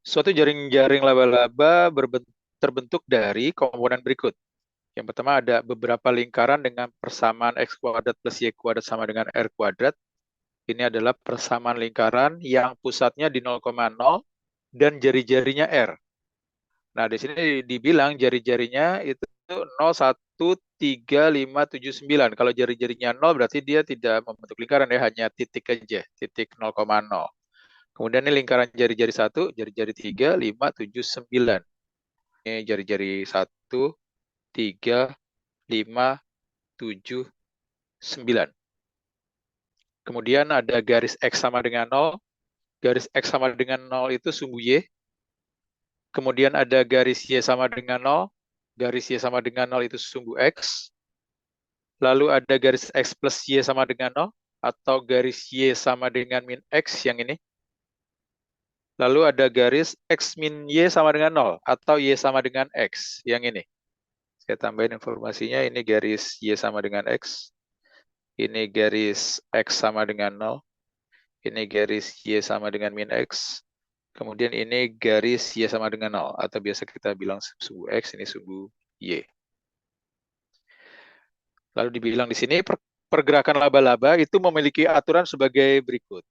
Suatu jaring-jaring laba-laba terbentuk dari komponen berikut. Yang pertama ada beberapa lingkaran dengan persamaan x kuadrat plus y kuadrat sama dengan r kuadrat. Ini adalah persamaan lingkaran yang pusatnya di 0,0 dan jari-jarinya r. Nah, di sini dibilang jari-jarinya itu 0, 1, 3, 5, 7, 9. Kalau jari-jarinya 0 berarti dia tidak membentuk lingkaran ya, hanya titik aja, titik 0,0. Kemudian ini lingkaran jari-jari 1, jari-jari 3, 5, 7, 9. Ini jari-jari 1, 3, 5, 7, 9. Kemudian ada garis X sama dengan 0. Garis X sama dengan 0 itu sumbu Y. Kemudian ada garis Y sama dengan 0. Garis Y sama dengan 0 itu sumbu X. Lalu ada garis X plus Y sama dengan 0. Atau garis Y sama dengan min X yang ini. Lalu ada garis X min Y sama dengan 0. Atau Y sama dengan X yang ini. Saya tambahin informasinya, ini garis Y sama dengan X. Ini garis X sama dengan 0. Ini garis Y sama dengan min X. Kemudian ini garis Y sama dengan 0. Atau biasa kita bilang sumbu X, ini sumbu Y. Lalu dibilang di sini, pergerakan laba-laba itu memiliki aturan sebagai berikut.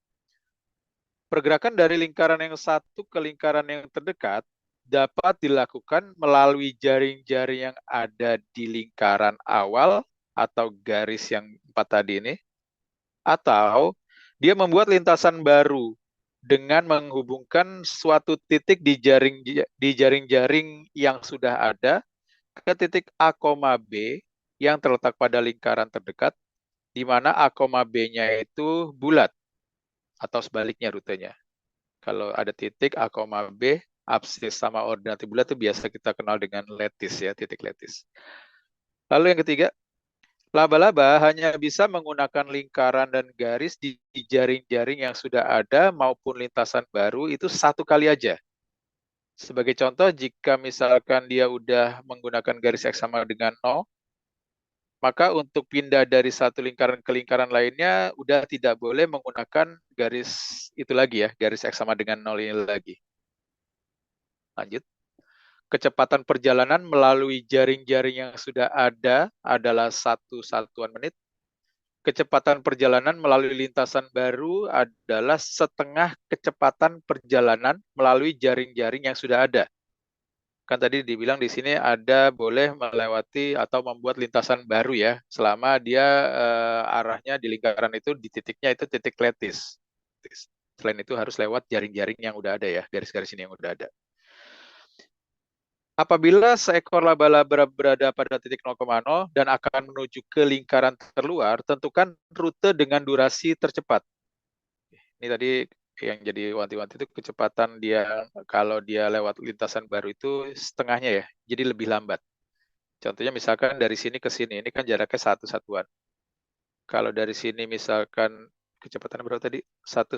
Pergerakan dari lingkaran yang satu ke lingkaran yang terdekat dapat dilakukan melalui jaring-jaring yang ada di lingkaran awal atau garis yang 4 tadi ini, atau dia membuat lintasan baru dengan menghubungkan suatu titik di jaring-jaring yang sudah ada ke titik A, B yang terletak pada lingkaran terdekat, di mana A, B-nya itu bulat atau sebaliknya rutenya. Kalau ada titik A, B, absis sama ordinate bulat itu biasa kita kenal dengan letis ya, titik letis. Lalu yang ketiga, laba-laba hanya bisa menggunakan lingkaran dan garis di jaring-jaring yang sudah ada maupun lintasan baru itu satu kali aja. Sebagai contoh, jika misalkan dia udah menggunakan garis X sama dengan 0, maka untuk pindah dari satu lingkaran ke lingkaran lainnya udah tidak boleh menggunakan garis itu lagi ya, garis X sama dengan 0 ini lagi. Lanjut. Kecepatan perjalanan melalui jaring-jaring yang sudah ada adalah 1 satuan menit. Kecepatan perjalanan melalui lintasan baru adalah setengah kecepatan perjalanan melalui jaring-jaring yang sudah ada. Kan tadi dibilang di sini ada boleh melewati atau membuat lintasan baru ya, selama dia arahnya di lingkaran itu di titiknya itu titik letis. Selain itu harus lewat jaring-jaring yang udah ada ya, garis-garis ini yang udah ada. Apabila seekor laba-laba berada pada titik 0,0 dan akan menuju ke lingkaran terluar, tentukan rute dengan durasi tercepat. Ini tadi yang jadi wanti-wanti itu kecepatan dia kalau dia lewat lintasan baru itu setengahnya ya, jadi lebih lambat. Contohnya misalkan dari sini ke sini, ini kan jaraknya 1 satuan. Kalau dari sini misalkan kecepatan berapa tadi? 1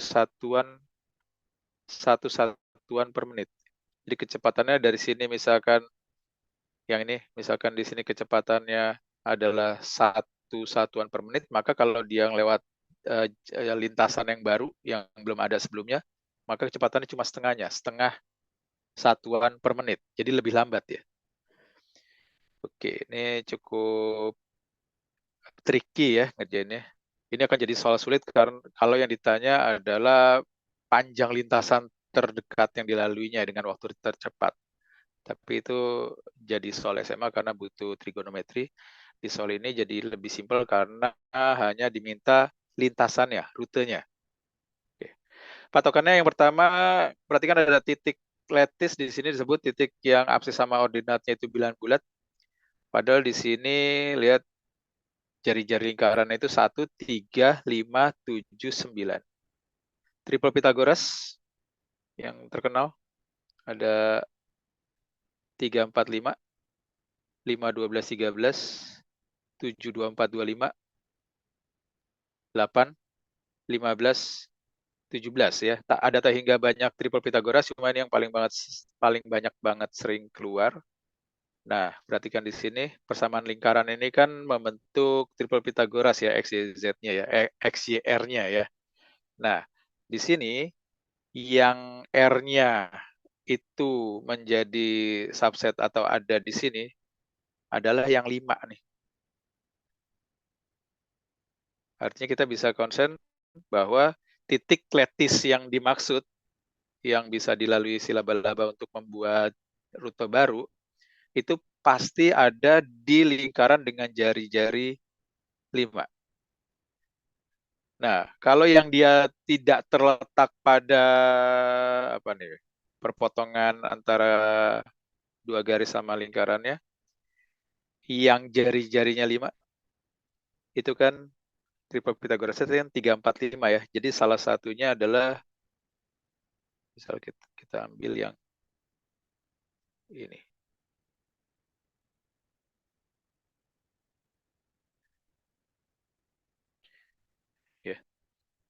satuan per menit. Jadi kecepatannya dari sini misalkan yang ini, misalkan di sini kecepatannya adalah 1 satuan per menit, maka kalau dia lewat lintasan yang baru yang belum ada sebelumnya, maka kecepatannya cuma setengahnya, setengah satuan per menit. Jadi lebih lambat ya. Oke, ini cukup tricky ya ngerjainnya. Ini akan jadi soal sulit karena kalau yang ditanya adalah panjang lintasan terdekat yang dilaluinya dengan waktu tercepat. Tapi itu jadi soal SMA karena butuh trigonometri. Di soal ini jadi lebih simpel karena hanya diminta lintasannya, rutenya. Oke. Patokannya yang pertama, perhatikan ada titik letis di sini disebut titik yang absis sama ordinatnya itu bilangan bulat. Padahal di sini lihat jari-jari lingkaran itu 1, 3, 5, 7, 9. Triple Pythagoras yang terkenal ada 3, 4, 5, 5, 12, 13, 7, 2, 4, 25, 8, 15, 17 ya. Tak ada tak hingga banyak triple Pythagoras, cuma ini yang paling banyak banget sering keluar. Nah, perhatikan di sini persamaan lingkaran ini kan membentuk triple Pythagoras ya, X, Y, Z-nya ya, X, Y, R-nya ya. Nah, di sini yang R-nya itu menjadi subset atau ada di sini adalah yang 5 nih. Artinya kita bisa concern bahwa titik letis yang dimaksud yang bisa dilalui si laba-laba untuk membuat rute baru itu pasti ada di lingkaran dengan jari-jari 5. Nah, kalau yang dia tidak terletak pada apa nih, perpotongan antara dua garis sama lingkarannya, yang jari-jarinya 5, itu kan triple Pythagoras itu yang 3, 4, 5 ya. Jadi salah satunya adalah, misal kita ambil yang ini. Ya,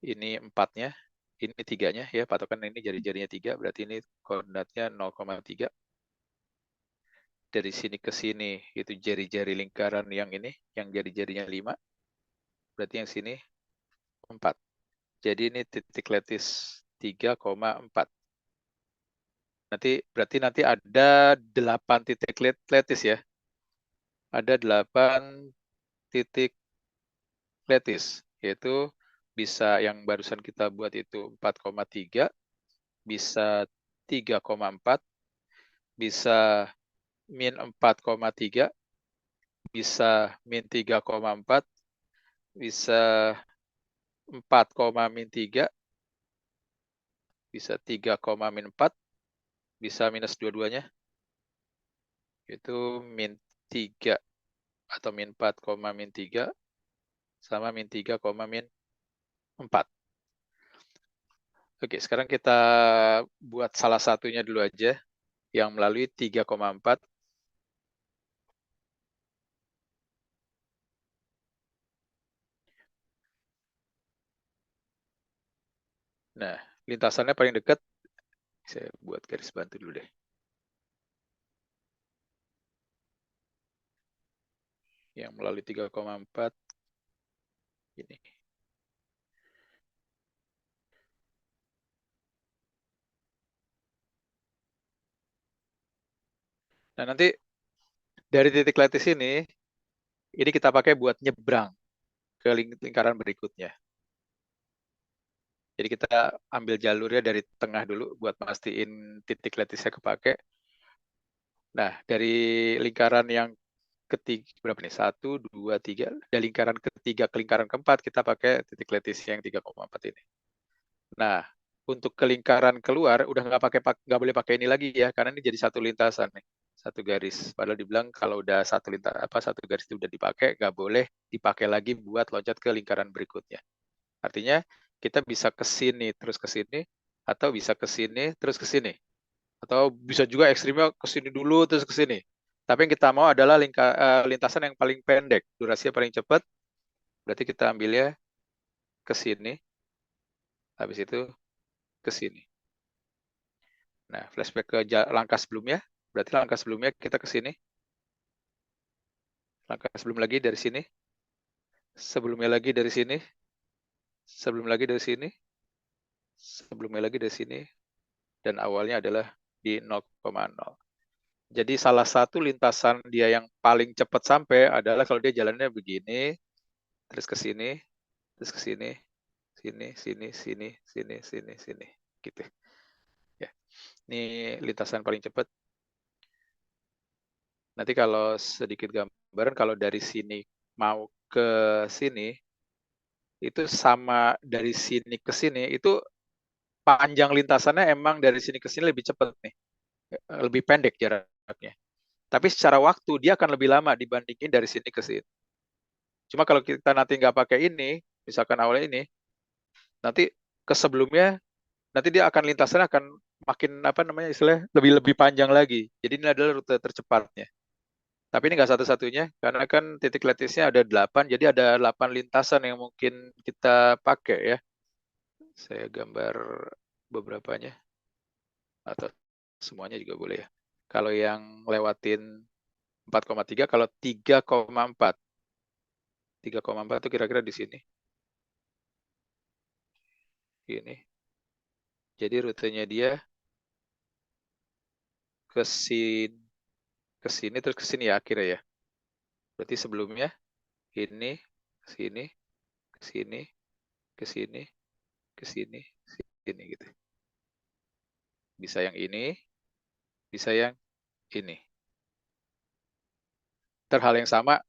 ini 4-nya, ini 3-nya ya, patokan ini jari-jarinya 3, berarti ini koordinatnya 0,3. Dari sini ke sini itu jari-jari lingkaran yang ini, yang jari-jarinya 5, berarti yang sini 4. Jadi ini titik letis 3,4. Berarti nanti ada 8 titik letis ya. Ada 8 titik letis, yaitu bisa yang barusan kita buat itu 4,3, bisa 3,4, bisa min 4,3, bisa min 3,4, bisa 4,-3, bisa 3,-4, bisa minus dua-duanya, itu min 3 atau min 4,-3 sama min 3,-4. Oke, sekarang kita buat salah satunya dulu aja, yang melalui 3,4. Nah, lintasannya paling dekat, saya buat garis bantu dulu deh. Yang melalui 3,4 ini. Nah, nanti dari titik letis ini kita pakai buat nyebrang ke lingkaran berikutnya. Jadi kita ambil jalurnya dari tengah dulu buat pastiin titik letisnya kepake. Nah, dari lingkaran yang ketiga, berapa nih? 1, 2, 3. Dari lingkaran ketiga ke lingkaran keempat, kita pakai titik letis yang 3,4 ini. Nah, untuk ke lingkaran keluar, udah nggak boleh pakai ini lagi ya, karena ini jadi satu lintasan nih, satu garis. Padahal dibilang kalau udah satu garis itu udah dipakai, nggak boleh dipakai lagi buat loncat ke lingkaran berikutnya. Artinya kita bisa ke sini terus ke sini, atau bisa ke sini terus ke sini, atau bisa juga ekstrimnya ke sini dulu terus ke sini. Tapi yang kita mau adalah lintasan yang paling pendek, durasinya paling cepat. Berarti kita ambilnya ke sini, habis itu ke sini. Nah, flashback ke langkah sebelumnya. Berarti langkah sebelumnya kita ke sini. Langkah sebelum lagi dari sini. Sebelumnya lagi dari sini. Sebelum lagi dari sini. Sebelumnya lagi dari sini. Dan awalnya adalah di 0,0. Jadi salah satu lintasan dia yang paling cepat sampai adalah kalau dia jalannya begini, terus ke sini, terus ke sini, sini, sini, sini, sini, sini, sini, gitu. Ya, ini lintasan paling cepat. Nanti kalau sedikit gambaran, kalau dari sini mau ke sini, itu sama dari sini ke sini, itu panjang lintasannya emang dari sini ke sini lebih cepat nih, lebih pendek jaraknya. Tapi secara waktu dia akan lebih lama dibandingin dari sini ke sini. Cuma kalau kita nanti nggak pakai ini, misalkan awalnya ini, nanti ke sebelumnya, nanti dia akan lintasannya akan makin apa namanya istilahnya lebih lebih panjang lagi. Jadi ini adalah rute tercepatnya. Tapi ini nggak satu-satunya, karena kan titik letisnya ada 8, jadi ada 8 lintasan yang mungkin kita pakai ya. Saya gambar beberapanya, atau semuanya juga boleh ya. Kalau yang lewatin 4,3, kalau 3,4. 3,4 itu kira-kira di sini. Ini. Jadi rutenya dia ke sini terus ke sini ya akhirnya ya. Berarti sebelumnya ini ke sini, ke sini, ke sini, ke sini, sini gitu. Bisa yang ini, bisa yang ini. Hal yang sama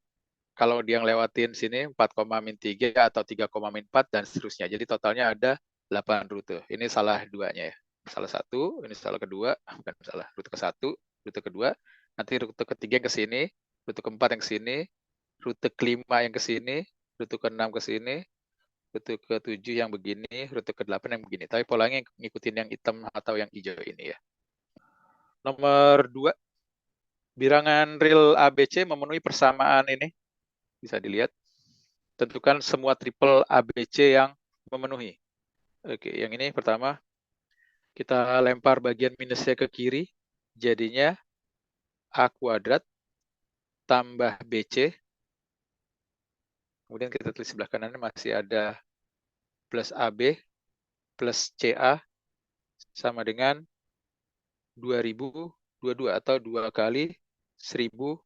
kalau dia ngelewatin sini 4,-3 atau 3,-4 dan seterusnya. Jadi totalnya ada 8 rute. Ini salah duanya ya. Salah satu, ini salah kedua, bukan salah. Rute ke satu, rute kedua, nanti rute ketiga yang ke sini, rute keempat yang ke sini, rute kelima yang ke sini, rute keenam ke sini, rute ke-7 yang begini, rute ke-8 yang begini. Tapi polanya ngikutin yang hitam atau yang hijau ini ya. Nomor 2, bilangan real ABC memenuhi persamaan ini. Bisa dilihat. Tentukan semua triple ABC yang memenuhi. Oke, yang ini pertama, kita lempar bagian minusnya ke kiri, jadinya A kuadrat tambah BC. Kemudian kita tulis sebelah kanan masih ada plus AB plus CA sama dengan 2022 atau 2 kali 1011.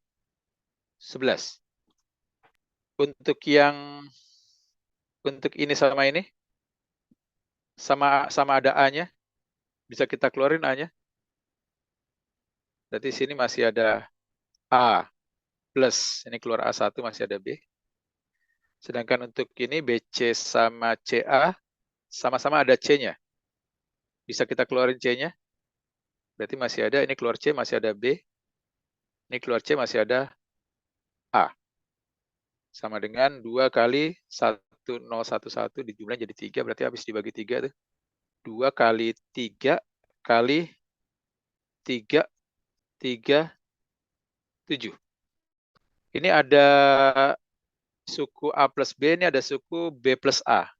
Untuk ini sama ini, sama ada A-nya, bisa kita keluarin A-nya. Berarti sini masih ada A plus, ini keluar A1 masih ada B. Sedangkan untuk ini BC sama CA sama-sama ada C-nya. Bisa kita keluarin C-nya. Berarti masih ada, ini keluar C masih ada B. Ini keluar C masih ada A. Sama dengan 2 kali 1011 dijumlah jadi 3, berarti habis dibagi 3 tuh. 2 kali 3 kali 3, 3, 7. Ini ada suku A plus B, ini ada suku B plus A.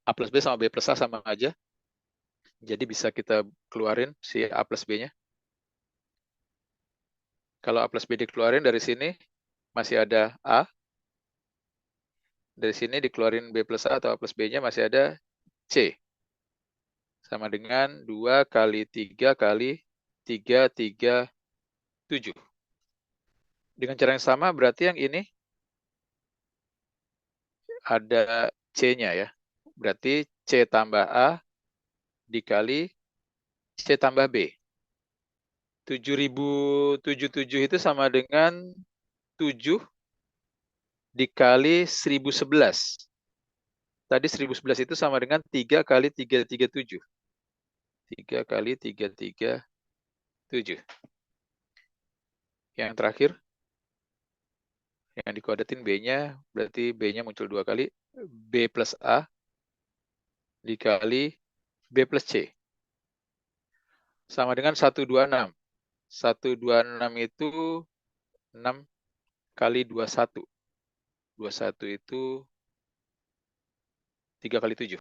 A plus B sama B plus A sama aja. Jadi bisa kita keluarin si A plus B-nya. Kalau A plus B dikeluarin dari sini, masih ada A. Dari sini dikeluarin B plus A atau A plus B-nya masih ada C. Sama dengan 2 kali 3 kali 3, 3, 7. Dengan cara yang sama berarti yang ini ada C-nya ya. Berarti C tambah A dikali C tambah B. 7077 itu sama dengan 7 dikali 1011. Tadi 1011 itu sama dengan 3 kali 337. 3 kali 337. Yang terakhir, yang dikodatin B-nya, berarti B-nya muncul 2 kali. B plus A dikali B plus C. Sama dengan 126. 126 itu 6 kali 21. 21 itu 3 kali 7.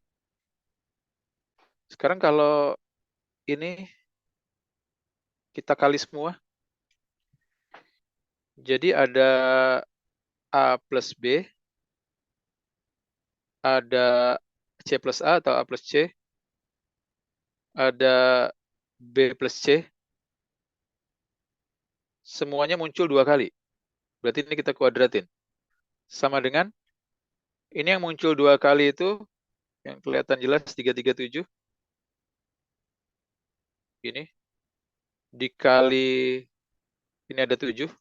Sekarang kalau ini kita kali semua. Jadi ada A plus B, ada C plus A atau A plus C, ada B plus C, semuanya muncul 2 kali. Berarti ini kita kuadratin. Sama dengan, ini yang muncul 2 kali itu, yang kelihatan jelas 337, ini, dikali, ini ada 7,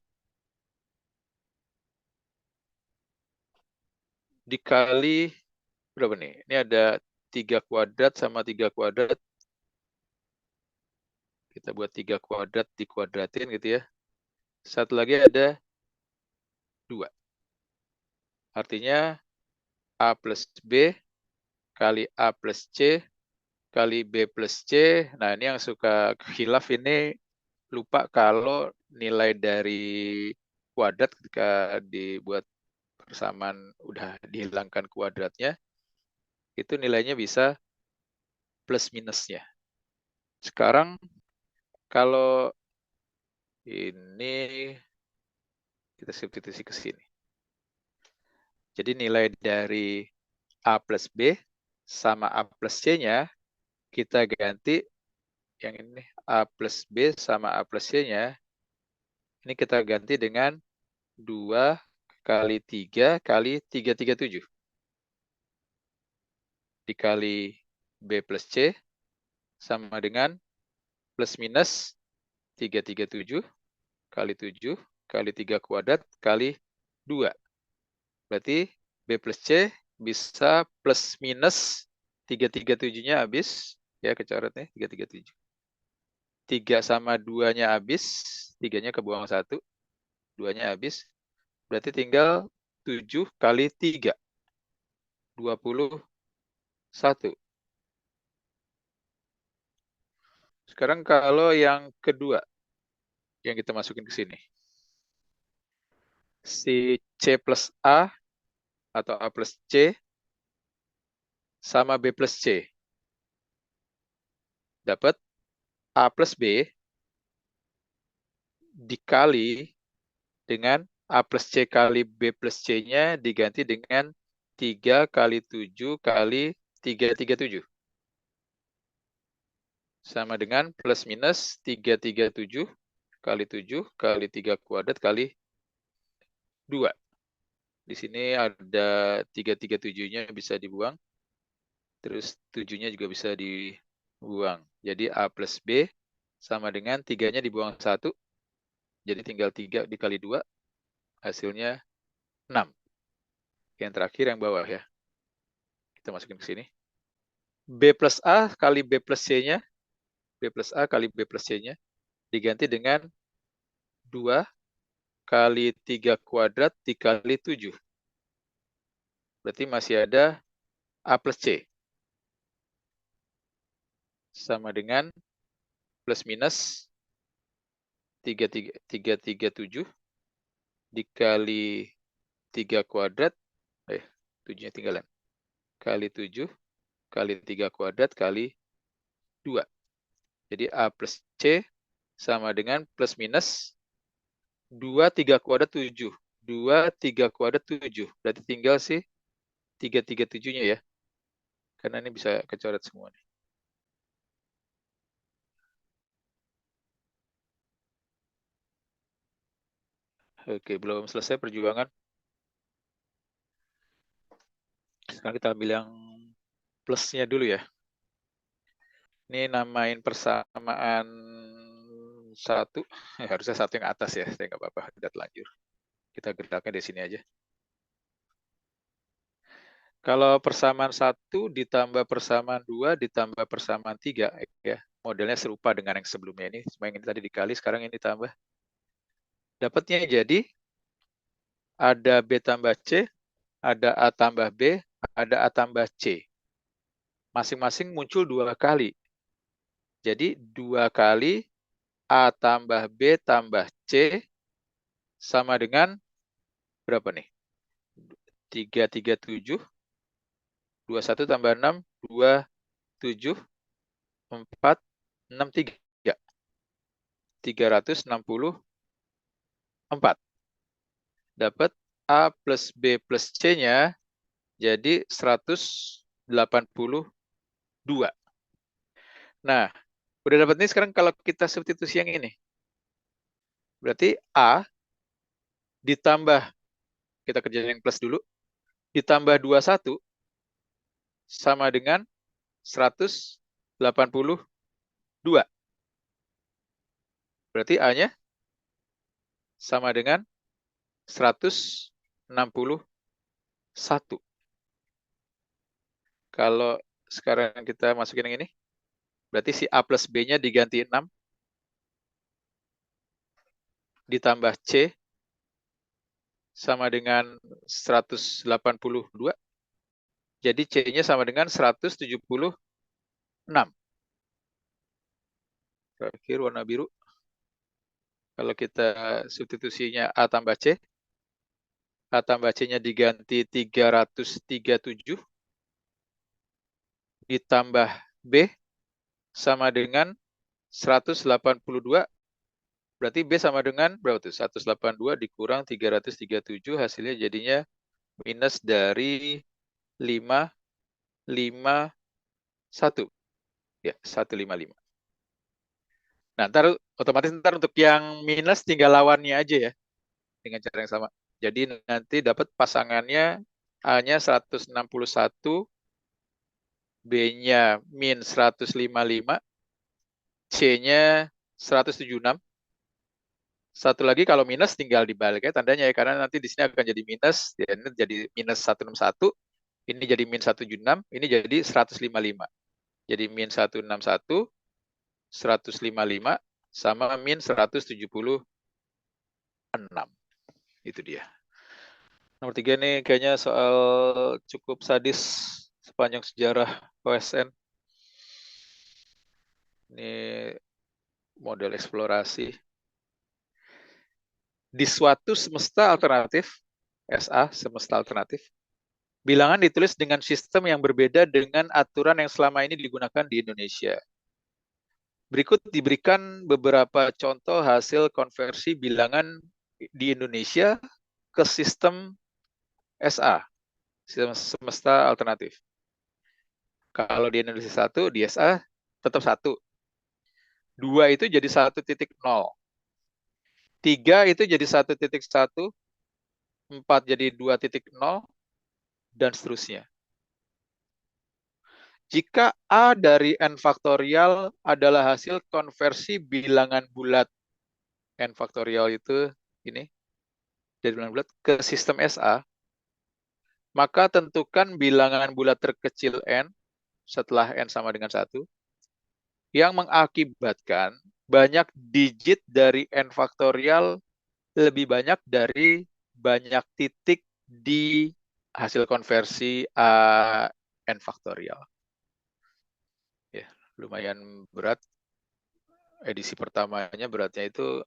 dikali, berapa nih? Ini ada 3 kuadrat sama 3 kuadrat. Kita buat 3 kuadrat dikuadratin gitu ya. Satu lagi ada 2. Artinya A plus B kali A plus C kali B plus C. Nah, ini yang suka khilaf ini lupa kalau nilai dari kuadrat ketika dibuat persamaan udah dihilangkan kuadratnya, itu nilainya bisa plus minusnya. Sekarang kalau ini kita substitusi ke sini. Jadi nilai dari A plus B sama A plus C-nya kita ganti yang ini A plus B sama A plus C-nya, ini kita ganti dengan 2 kali 3 kali 337. Dikali B plus C sama dengan plus minus 337 kali 7 kali 3 kuadrat kali 2. Berarti B plus C bisa plus minus 337-nya habis. Ya, kecoretnya 337. 3 sama 2-nya habis. 3-nya kebuang 1. 2-nya habis. Berarti tinggal 7 kali 3. 21. Sekarang kalau yang kedua, yang kita masukin ke sini. Si C plus A atau A plus C sama B plus C. Dapat A plus B dikali dengan A plus C kali B plus C-nya diganti dengan 3 kali 7 kali 337. Sama dengan plus minus 337 kali 7 kali 3 kuadrat kali 2. Di sini ada 337-nya bisa dibuang. Terus 7-nya juga bisa dibuang. Jadi A plus B sama dengan 3-nya dibuang 1. Jadi tinggal 3 dikali 2. Hasilnya 6. Yang terakhir yang bawah ya. Kita masukin ke sini. B plus A kali B plus C-nya. B plus A kali B plus C-nya. Diganti dengan 2 kali 3 kuadrat dikali 7. Berarti masih ada A plus C. Sama dengan plus minus 337 dikali 3 kuadrat. 7-nya tinggalan. Kali 7 kali 3 kuadrat kali 2. Jadi A plus C sama dengan plus minus 2 3 kuadrat 7. 2 3 kuadrat 7. Berarti tinggal sih 337-nya ya. Karena ini bisa kecoret semua nih. Oke, belum selesai perjuangan. Sekarang kita ambil yang plusnya dulu ya. Ini namain persamaan 1. Harusnya 1 yang atas ya. Saya nggak apa-apa, kita telanjur. Kita geraknya di sini aja. Kalau persamaan 1 ditambah persamaan 2 ditambah persamaan 3, ya, modelnya serupa dengan yang sebelumnya ini. Cuma yang ini tadi dikali, sekarang ini ditambah. Dapatnya jadi ada B tambah C, ada A tambah B, ada A tambah C. Masing-masing muncul 2 kali. Jadi 2 kali A tambah B tambah C sama dengan berapa nih? 337, 21 tambah 6, 27, 4, 6, 3. 364. Dapat A plus B plus C-nya jadi 182. Nah, udah dapat nih sekarang kalau kita substitusi yang ini. Berarti A ditambah, kita kerjain yang plus dulu, ditambah 21 sama dengan 182. Berarti A-nya sama dengan 161. Kalau sekarang kita masukin yang ini, berarti si A plus B-nya diganti 6, ditambah C sama dengan 182. Jadi C-nya sama dengan 176. Terakhir warna biru. Kalau kita substitusinya A tambah C, A tambah C-nya diganti 337 ditambah B sama dengan 182. Berarti B sama dengan berapa tuh? 182 dikurang 337, hasilnya jadinya minus dari 551. Ya, 155. Nah, otomatis untuk yang minus tinggal lawannya aja ya, dengan cara yang sama. Jadi nanti dapat pasangannya A-nya 161, B-nya min 155, C-nya 176. Satu lagi kalau minus tinggal dibalik ya tandanya ya, karena nanti di sini akan jadi minus, ya, ini jadi minus 161, ini jadi min 176, ini jadi 155. Jadi min 161, 155 sama min 176. Itu dia. Nomor 3 nih kayaknya soal cukup sadis sepanjang sejarah OSN. Ini model eksplorasi. Di suatu semesta alternatif, SA, semesta alternatif, bilangan ditulis dengan sistem yang berbeda dengan aturan yang selama ini digunakan di Indonesia. Berikut diberikan beberapa contoh hasil konversi bilangan di Indonesia ke sistem SA, sistem semesta alternatif. Kalau di Indonesia 1, di SA tetap 1. 2 itu jadi 1.0. 3 itu jadi 1.1. 4 jadi 2.0, dan seterusnya. Jika A dari N faktorial adalah hasil konversi bilangan bulat, N faktorial itu ini, dari bilangan bulat ke sistem SA, maka tentukan bilangan bulat terkecil N setelah N sama dengan 1 yang mengakibatkan banyak digit dari N faktorial lebih banyak dari banyak titik di hasil konversi A N faktorial. Ya, lumayan berat. Edisi pertamanya beratnya itu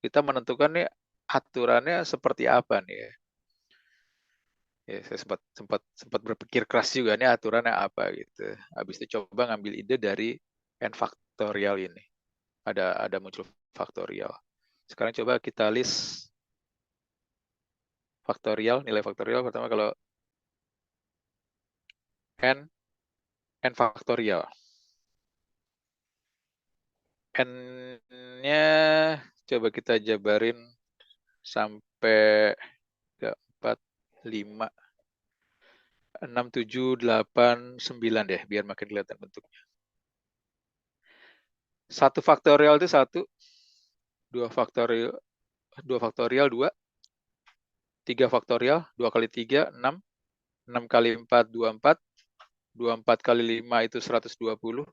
kita menentukan nih aturannya seperti apa nih ya. Ya, saya sempat berpikir keras juga nih aturannya apa gitu. Habis itu coba ngambil ide dari N faktorial ini. Ada muncul faktorial. Sekarang coba kita list faktorial, nilai faktorial pertama kalau N faktorial. N-nya coba kita jabarin sampai 3, 4, 5, 6, 7, 8, 9 deh, biar makin kelihatan bentuknya. 1 faktorial itu 1, 2 faktorial 2, 3 faktorial, 2 kali 3, 6, 6 kali 4, 24, 24 kali 5 itu 120,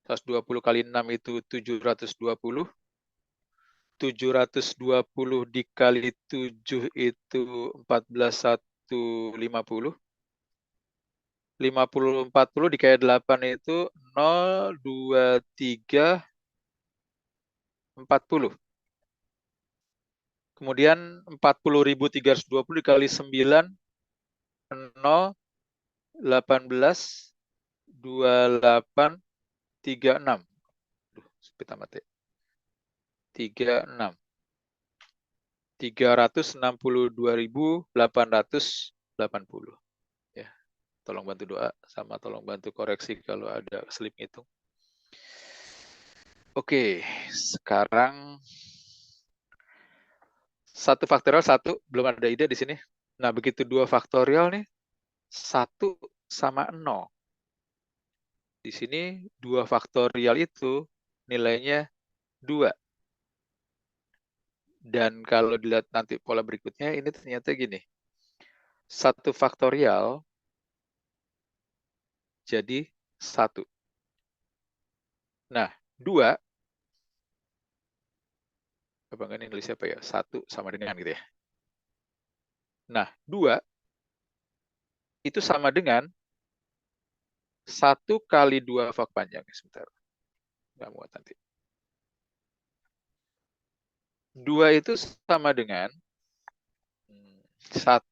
120 kali 6 itu 720, 720 dikali 7 itu 14.150, 50, 40 dikali 8 itu 0, 2, 3, 40. Kemudian 40.320 dikali 9, 0, 18, 28, 36. Sepit amat ya. 36. 362.880. Ya, tolong bantu doa sama tolong bantu koreksi kalau ada slip hitung. Oke, sekarang 1 faktorial 1, belum ada ide di sini. Nah, begitu 2 faktorial nih, 1 sama 0. Di sini 2 faktorial itu nilainya 2. Dan kalau dilihat nanti pola berikutnya, ini ternyata gini. 1 faktorial jadi 1. Nah, 2, apa ini nulis apa ya? 1 sama dengan gitu ya. Nah, 2 itu sama dengan 1 kali 2 fak panjang. Sebentar. Nggak muat nanti. 2 itu sama dengan 1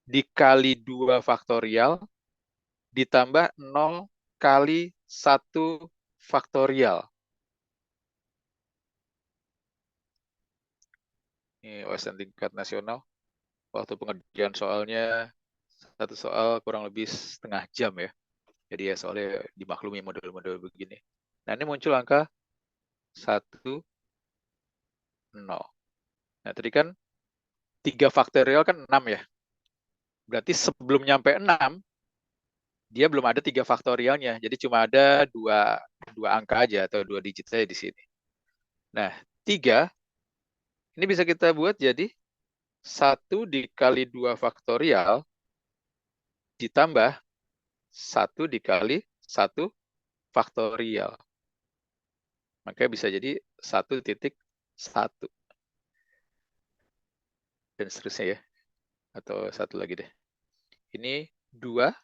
dikali 2 faktorial ditambah 0 kali 1 faktorial. Ini OSN tingkat nasional. Waktu pengerjaan soalnya, satu soal kurang lebih setengah jam ya. Jadi ya soalnya dimaklumi model-model begini. Nah, ini muncul angka 1, 0. Nah, tadi kan 3 faktorial kan 6 ya. Berarti sebelum nyampe 6, dia belum ada 3 faktorialnya. Jadi cuma ada dua angka aja atau 2 digit saja di sini. Nah, 3 ini bisa kita buat jadi 1 dikali 2 faktorial ditambah 1 dikali 1 faktorial. Makanya bisa jadi 1.1. Dan seterusnya ya. Atau satu lagi deh. Ini 2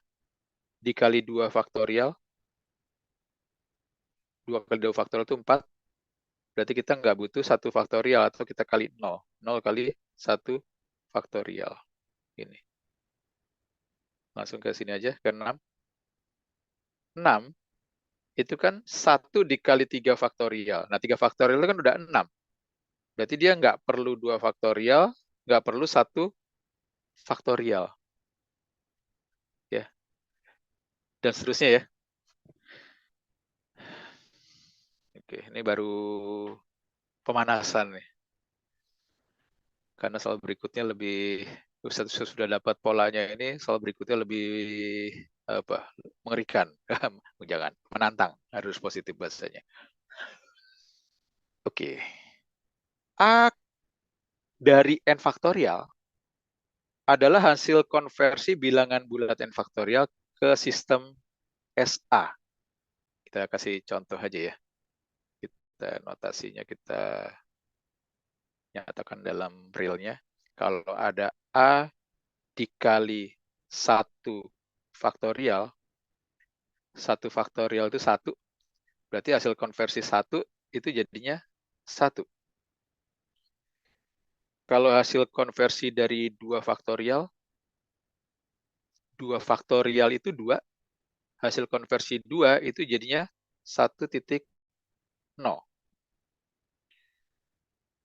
dikali 2 faktorial. 2 kali 2 faktorial itu 4. Berarti kita nggak butuh 1 faktorial atau kita kali 0. 0 kali 1 faktorial. Ini. Langsung ke sini aja, ke 6. 6 itu kan 1 dikali 3 faktorial. Nah, 3 faktorial itu kan udah 6. Berarti dia nggak perlu 2 faktorial, nggak perlu 1 faktorial. Ya. Dan seterusnya ya. Oke, ini baru pemanasan nih. Karena soal berikutnya lebih sudah dapat polanya ini, soal berikutnya lebih apa? Mengerikan. Jangan, menantang, harus positif bahasanya. Oke. A dari n faktorial adalah hasil konversi bilangan bulat n faktorial ke sistem SA. Kita kasih contoh aja ya. Kita notasinya kita nyatakan dalam realnya. Kalau ada A dikali 1 faktorial, 1 faktorial itu 1, berarti hasil konversi 1 itu jadinya 1. Kalau hasil konversi dari 2 faktorial, 2 faktorial itu 2, hasil konversi 2 itu jadinya 1.0.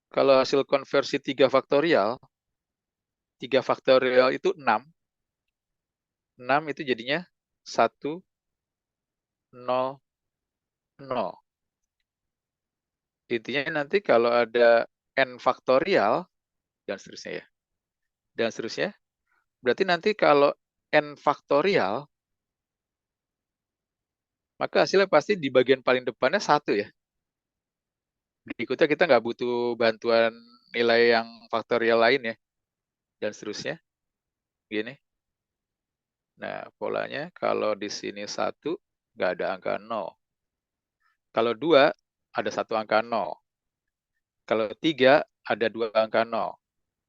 Kalau hasil konversi 3 faktorial, 3 faktorial itu 6. 6 itu jadinya 1, 0, 0. Intinya nanti kalau ada n faktorial, dan seterusnya ya. Dan seterusnya, berarti nanti kalau n faktorial, maka hasilnya pasti di bagian paling depannya 1 ya. Berikutnya kita nggak butuh bantuan nilai yang faktorial lain ya. Dan seterusnya, gini. Nah, polanya kalau di sini 1, nggak ada angka 0. Kalau 2, ada 1 angka 0. Kalau 3, ada 2 angka 0.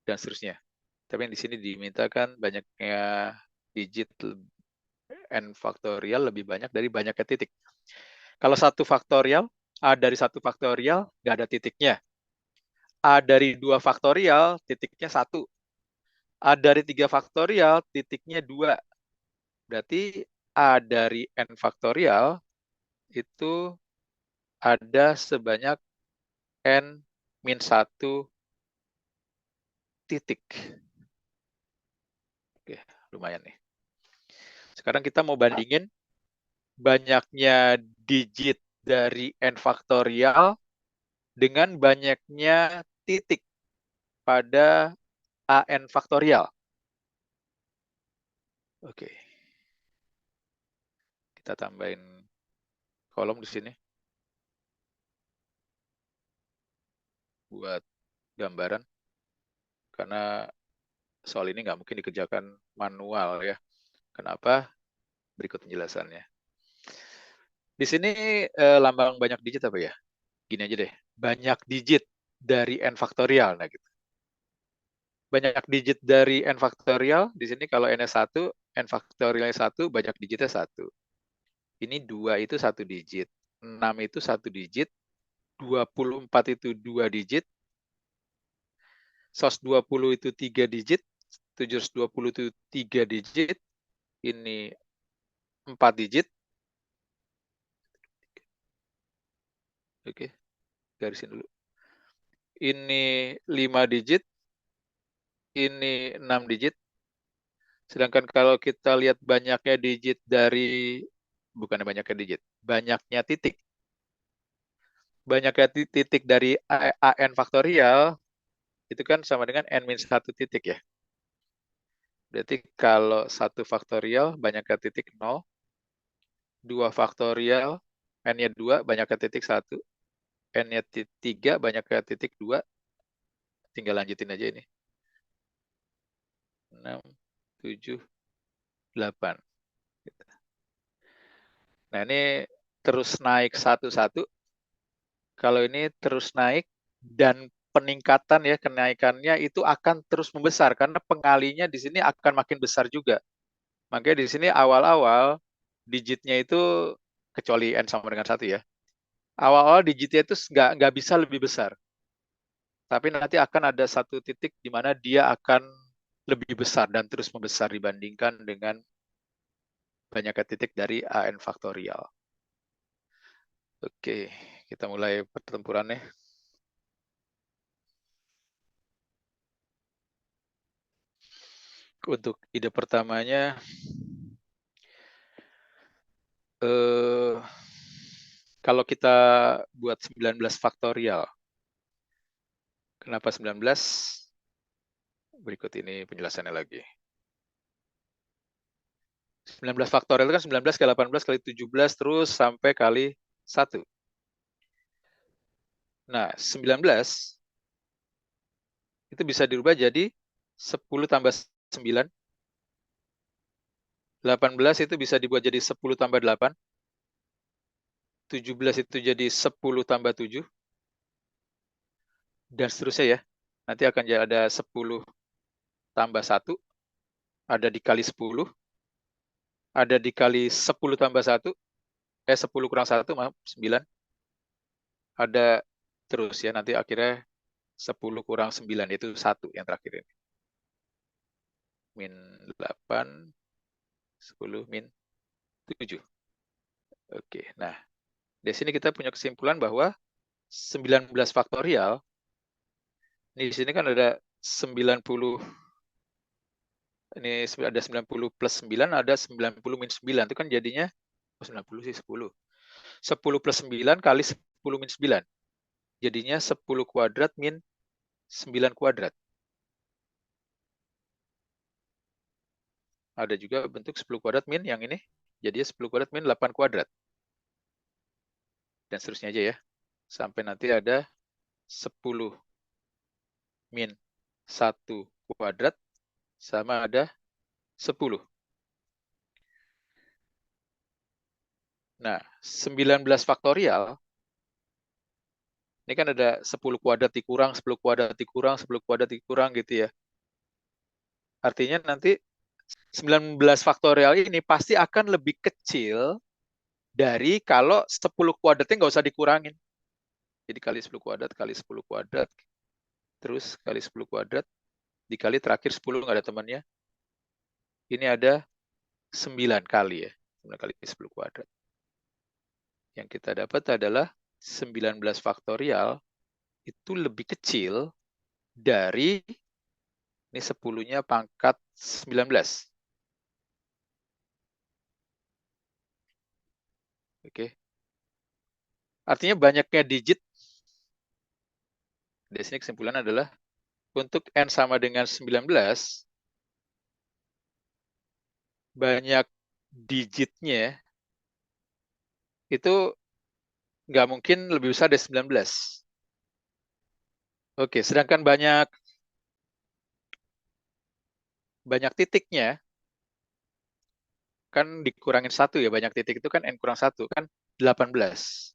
Dan seterusnya. Tapi yang di sini dimintakan banyaknya digit n faktorial lebih banyak dari banyaknya titik. Kalau 1 faktorial, A dari 1 faktorial, nggak ada titiknya. A dari 2 faktorial, titiknya 1. A dari 3 faktorial, titiknya 2. Berarti A dari n faktorial itu ada sebanyak n min 1 titik. Oke, lumayan nih. Sekarang kita mau bandingin banyaknya digit dari n faktorial dengan banyaknya titik pada an faktorial. Oke. Kita tambahin kolom di sini buat gambaran. Karena soal ini nggak mungkin dikerjakan manual ya. Kenapa? Berikut penjelasannya. Di sini lambang banyak digit apa ya? Gini aja deh. Banyak digit dari n faktorial. Nah, gitu. Banyak digit dari n faktorial. Di sini kalau n-nya 1, n faktorialnya 1, banyak digitnya 1. Ini 2 itu 1 digit. 6 itu 1 digit. 24 itu 2 digit. 120 itu 3 digit. 720 itu 3 digit. Ini 4 digit. Oke, garisin dulu. Ini 5 digit. Ini 6 digit. Sedangkan kalau kita lihat banyaknya digit dari, bukannya banyaknya digit, banyaknya titik. banyaknya titik dari AN faktorial itu kan sama dengan N-1 titik ya. Berarti kalau 1 faktorial banyaknya titik 0, 2 faktorial N-nya 2 banyaknya titik 1, N-nya 3 banyaknya titik 2, tinggal lanjutin aja ini. 6, 7, 8. Nah ini terus naik satu-satu. Kalau ini terus naik dan peningkatan ya kenaikannya itu akan terus membesar karena pengalinya di sini akan makin besar juga. Makanya di sini awal-awal digitnya itu kecuali n sama dengan 1 ya. Awal-awal digitnya itu nggak bisa lebih besar. Tapi nanti akan ada satu titik di mana dia akan lebih besar dan terus membesar dibandingkan dengan banyaknya titik dari AN faktorial. Oke, kita mulai pertempurannya. Untuk ide pertamanya, kalau kita buat 19 faktorial, kenapa 19? Berikut ini penjelasannya lagi. 19 faktorial itu kan 19 kali 18 kali 17 terus sampai kali 1. Nah, 19 itu bisa dirubah jadi 10 tambah 9. 18 itu bisa dibuat jadi 10 tambah 8. 17 itu jadi 10 tambah 7. Dan seterusnya ya. Nanti akan jadi ada 10 tambah 1. Ada dikali 10. Ada dikali 10 tambah 1. 10 kurang 1, maaf, 9. Ada terus ya, nanti akhirnya 10 kurang 9, itu 1 yang terakhir ini. Min 8, 10, min 7. Oke, nah di sini kita punya kesimpulan bahwa 19 faktorial, ini di sini kan ada 90, ini ada 90 plus 9, ada 90 min 9, itu kan jadinya 90 sih 10. 10 plus 9 kali 10 min 9. Jadinya 10 kuadrat min 9 kuadrat. Ada juga bentuk 10 kuadrat min yang ini. Jadinya 10 kuadrat min 8 kuadrat. Dan seterusnya aja ya. Sampai nanti ada 10 min 1 kuadrat sama ada 10. Nah, 19 faktorial, ini kan ada 10 kuadrat dikurang, 10 kuadrat dikurang, 10 kuadrat dikurang gitu ya. Artinya nanti 19 faktorial ini pasti akan lebih kecil dari kalau 10 kuadratnya nggak usah dikurangin. Jadi kali 10 kuadrat, kali 10 kuadrat, terus kali 10 kuadrat, dikali terakhir 10 nggak ada temannya. Ini ada 9 kali ya, 9 kali 10 kuadrat. Yang kita dapat adalah 19 faktorial itu lebih kecil dari ini 10-nya pangkat 19. Oke. Artinya banyaknya digit, di sini kesimpulan adalah untuk N sama dengan 19, banyak digitnya itu nggak mungkin lebih besar dari 19. Oke, sedangkan banyak titiknya kan dikurangin 1 ya, banyak titik itu kan N kurang 1 kan 18.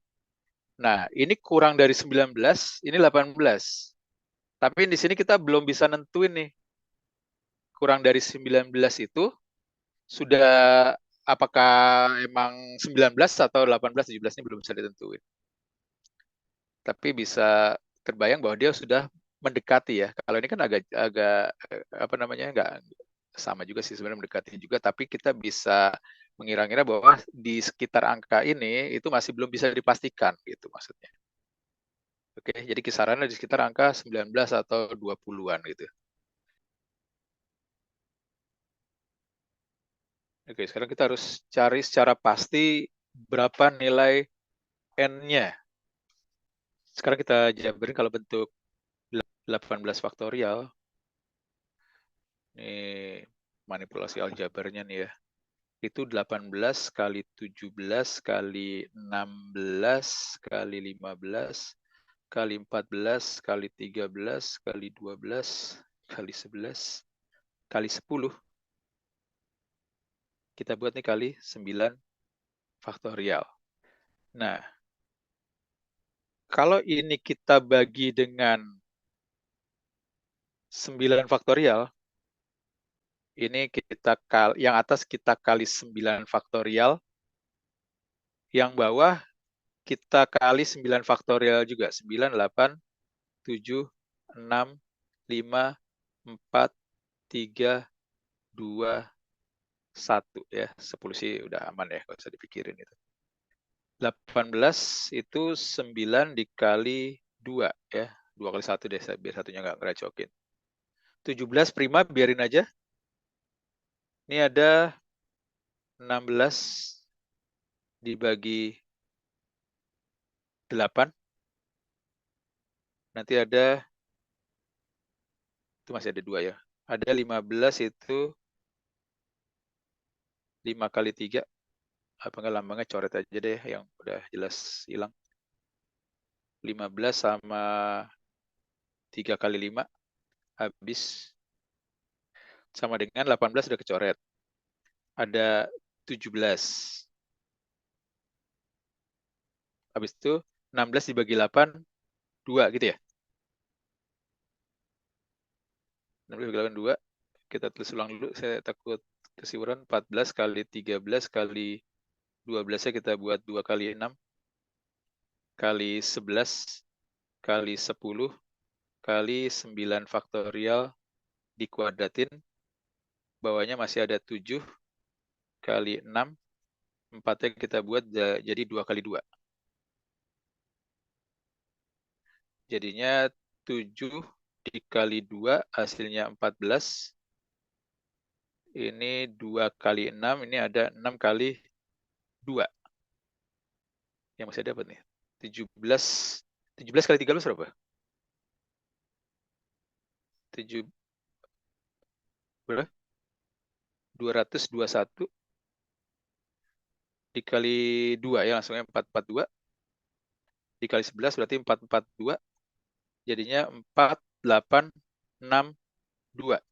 Nah, ini kurang dari 19, ini 18. Tapi di sini kita belum bisa nentuin nih. Kurang dari 19 itu sudah apakah emang 19 atau 18, 17 ini belum bisa ditentuin. Tapi bisa terbayang bahwa dia sudah mendekati ya. Kalau ini kan agak apa namanya, nggak sama juga sih sebenarnya, mendekati juga, tapi kita bisa mengira-ngira bahwa di sekitar angka ini itu masih belum bisa dipastikan gitu maksudnya. Oke, jadi kisarannya di sekitar angka 19 atau 20-an gitu. Oke, sekarang kita harus cari secara pasti berapa nilai N-nya. Sekarang kita jabarin kalau bentuk 18 faktorial. Ini manipulasi aljabarnya nih ya. Itu 18 kali 17 kali 16 kali 15 kali 14 kali 13 kali 12 kali 11 kali 10. Kita buat nih kali 9 faktorial. Nah, kalau ini kita bagi dengan 9 faktorial, ini kita yang atas kita kali 9 faktorial, yang bawah kita kali 9 faktorial juga. 9, 8, 7, 6, 5, 4, 3, 2, 1. Ya, 10 sih udah aman ya, nggak usah dipikirin itu. 18 itu 9 dikali 2 ya. 2 kali 1 deh, biar satunya nggak ngerecokin. 17 prima, biarin aja. Ini ada 16 dibagi 8. Nanti ada, itu masih ada 2 ya. Ada 15 itu 5 kali 3. Apa enggak lambangnya coret aja deh yang udah jelas hilang. 15 sama 3 kali 5 habis. Sama dengan 18 udah kecoret. Ada 17. Habis itu 16 dibagi 8, 2 gitu ya. 16 dibagi 8, 2. Kita tulis ulang dulu, saya takut kesiburan. 14 kali 13 kali 12-nya kita buat 2 kali 6 kali 11 kali 10 kali 9 faktorial dikuadratin. Bawahnya masih ada 7 kali 6. 4-nya kita buat jadi 2 kali 2. Jadinya 7 dikali 2 hasilnya 14. Ini 2 kali 6, ini ada 6 kali 2. Yang masih dapat nih. 17 kali 13 berapa? 7 berapa? 221 dikali 2 ya, langsungnya 442. Dikali 11 berarti 442. Jadinya 4862.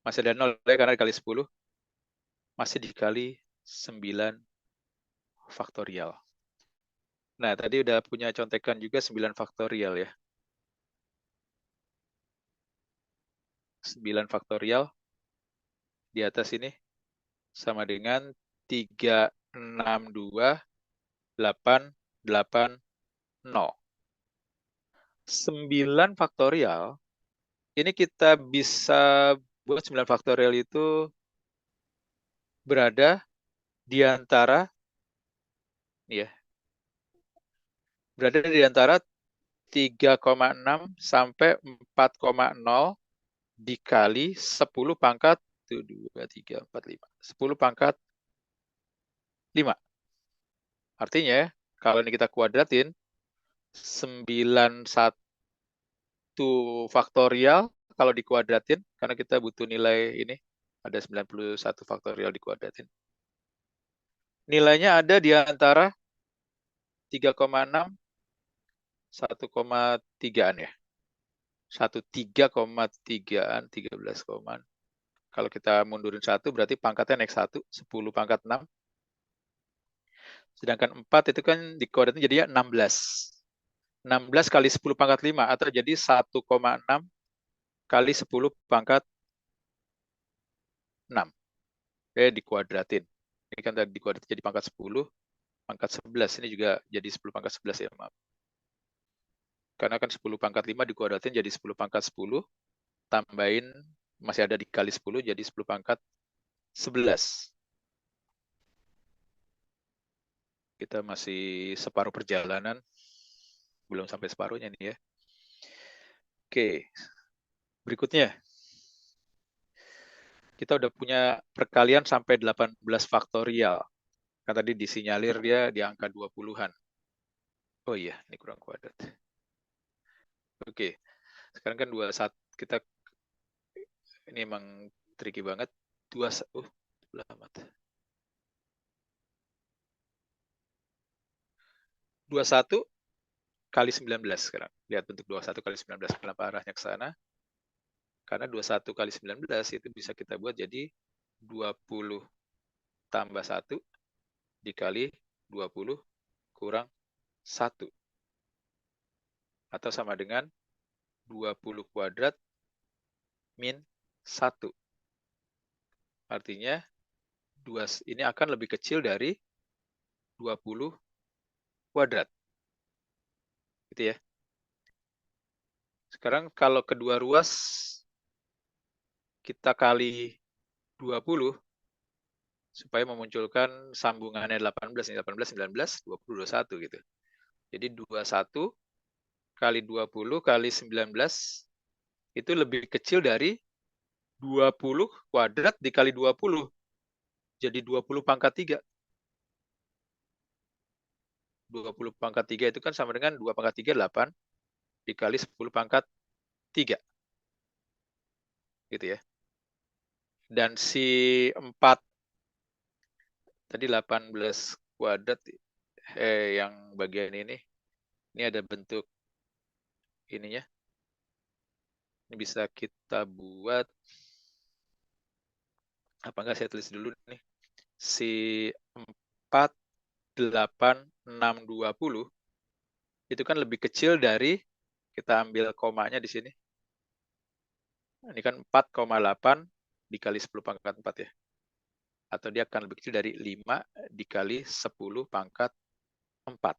Masih ada 0 ya, karena dikali 10. Masih dikali 9 faktorial. Nah, tadi udah punya contekan juga 9 faktorial ya. 9 faktorial di atas ini sama dengan 362880. 9 faktorial, ini kita bisa buat 9 faktorial itu berada di antara, ya, berada di antara 3,6 sampai 4,0 dikali 10 pangkat 1, 2, 3, 4, 5. 10 pangkat 5. Artinya, kalau ini kita kuadratin, 91 faktorial kalau dikuadratin, karena kita butuh nilai ini, ada 91 faktorial dikuadratin. Nilainya ada di antara 3,6, 1,3-an ya. 13,3-an, 13, kalau kita mundurin 1 berarti pangkatnya naik 1, 10 pangkat 6. Sedangkan 4 itu kan dikuadratin jadinya 16. 16 kali 10 pangkat 5 atau jadi 1,6 kali 10 pangkat 6. Dikuadratin. Ini kan tadi dikuadratin jadi pangkat 10, pangkat 11. Ini juga jadi 10 pangkat 11 ya, maaf. Karena kan 10 pangkat 5 dikuadratin jadi 10 pangkat 10, tambahin masih ada dikali 10 jadi 10 pangkat 11. Kita masih separuh perjalanan. Belum sampai separuhnya nih ya. Oke. Berikutnya. Kita udah punya perkalian sampai 18 faktorial. Kan tadi disinyalir dia di angka 20-an. Oh iya, ini kurang kuadrat. Oke, sekarang kan 21 kita ini emang tricky banget. 21 kali 19 sekarang. Lihat bentuk 21 kali 19. Kenapa arahnya ke sana? Karena 21 kali 19 itu bisa kita buat jadi 20 tambah 1 dikali 20 kurang 1. Atau sama dengan 20 kuadrat min 1. Artinya ini akan lebih kecil dari 20 kuadrat. Gitu ya. Sekarang kalau kedua ruas kita kali 20 supaya memunculkan sambungannya 18, 19, 20, 21 gitu. Jadi 21 kali 20 kali 19 itu lebih kecil dari 20 kuadrat dikali 20. Jadi 20 pangkat 3. 20 pangkat 3 itu kan sama dengan 2 pangkat 3, 8. Dikali 10 pangkat 3. Gitu ya. Dan si 4, tadi 18 kuadrat, yang bagian ini ada bentuk ininya. Ini bisa kita buat, apa enggak saya tulis dulu nih. Si 4, 8, 6, 20 itu kan lebih kecil dari, kita ambil komanya di sini. Ini kan 4,8 dikali 10 pangkat 4 ya. Atau dia akan lebih kecil dari 5 dikali 10 pangkat 4.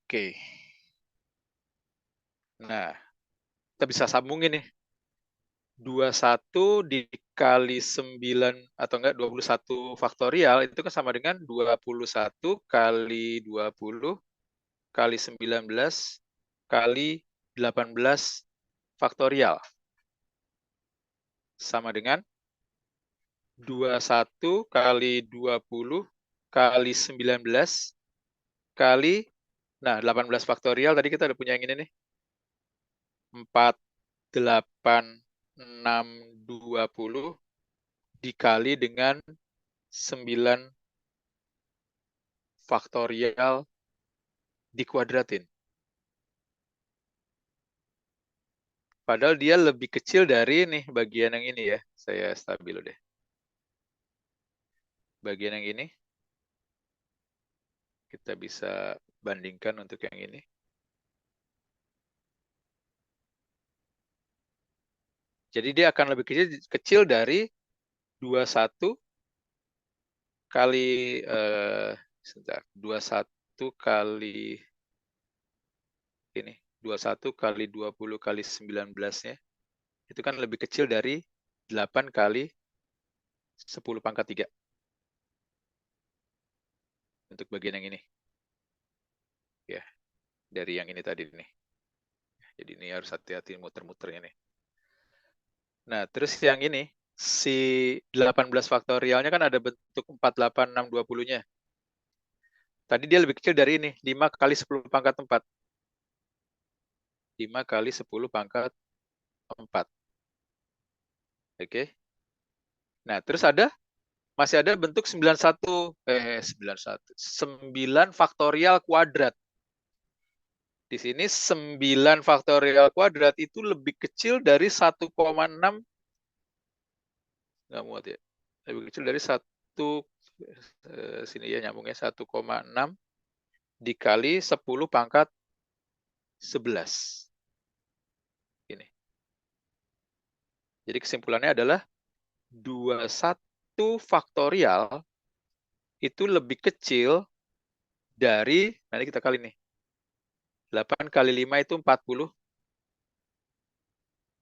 Oke. Nah, kita bisa sambungin nih. 21 dikali 9, atau enggak 21 faktorial, itu kan sama dengan 21 kali 20 kali 19 kali 18 faktorial. Sama dengan 21 kali 20 kali 19 kali, nah 18 faktorial, tadi kita udah punya yang ini nih. 4, 8, 6, 20 dikali dengan 9 faktorial dikuadratin. Padahal dia lebih kecil dari nih bagian yang ini ya. Saya stabil deh. Bagian yang ini kita bisa bandingkan untuk yang ini. Jadi dia akan lebih kecil dari 21 kali 21 kali ini. 21 kali 20 kali 19-nya. Itu kan lebih kecil dari 8 kali 10 pangkat 3. Untuk bagian yang ini. Ya, dari yang ini tadi nih. Jadi ini harus hati-hati muter-muternya nih. Nah, terus yang ini, si 18 faktorialnya kan ada bentuk 4, 8, 6, 20-nya. Tadi dia lebih kecil dari ini, 5 kali 10 pangkat 4. 5 kali 10 pangkat 4. Oke. Nah, terus masih ada bentuk 91 9 faktorial kuadrat. Di sini 9 faktorial kuadrat itu lebih kecil dari 1,6. Nggak muat ya. Lebih kecil dari 1, sini ya nyambungnya 1,6 dikali 10 pangkat 11. Ini. Jadi kesimpulannya adalah 21 faktorial itu lebih kecil dari, nanti kita kali nih. 8 kali 5 itu 40.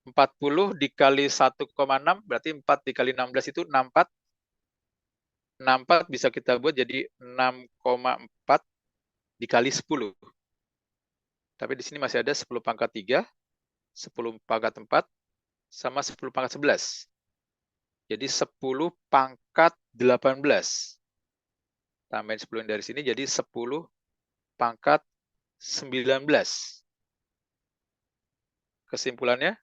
40 dikali 1,6 berarti 4 dikali 16 itu 64. 64 bisa kita buat jadi 6,4 dikali 10. Tapi di sini masih ada 10 pangkat 3, 10 pangkat 4, sama 10 pangkat 11. Jadi 10 pangkat 18. Tambahin 10 dari sini jadi 10 pangkat 19. Kesimpulannya,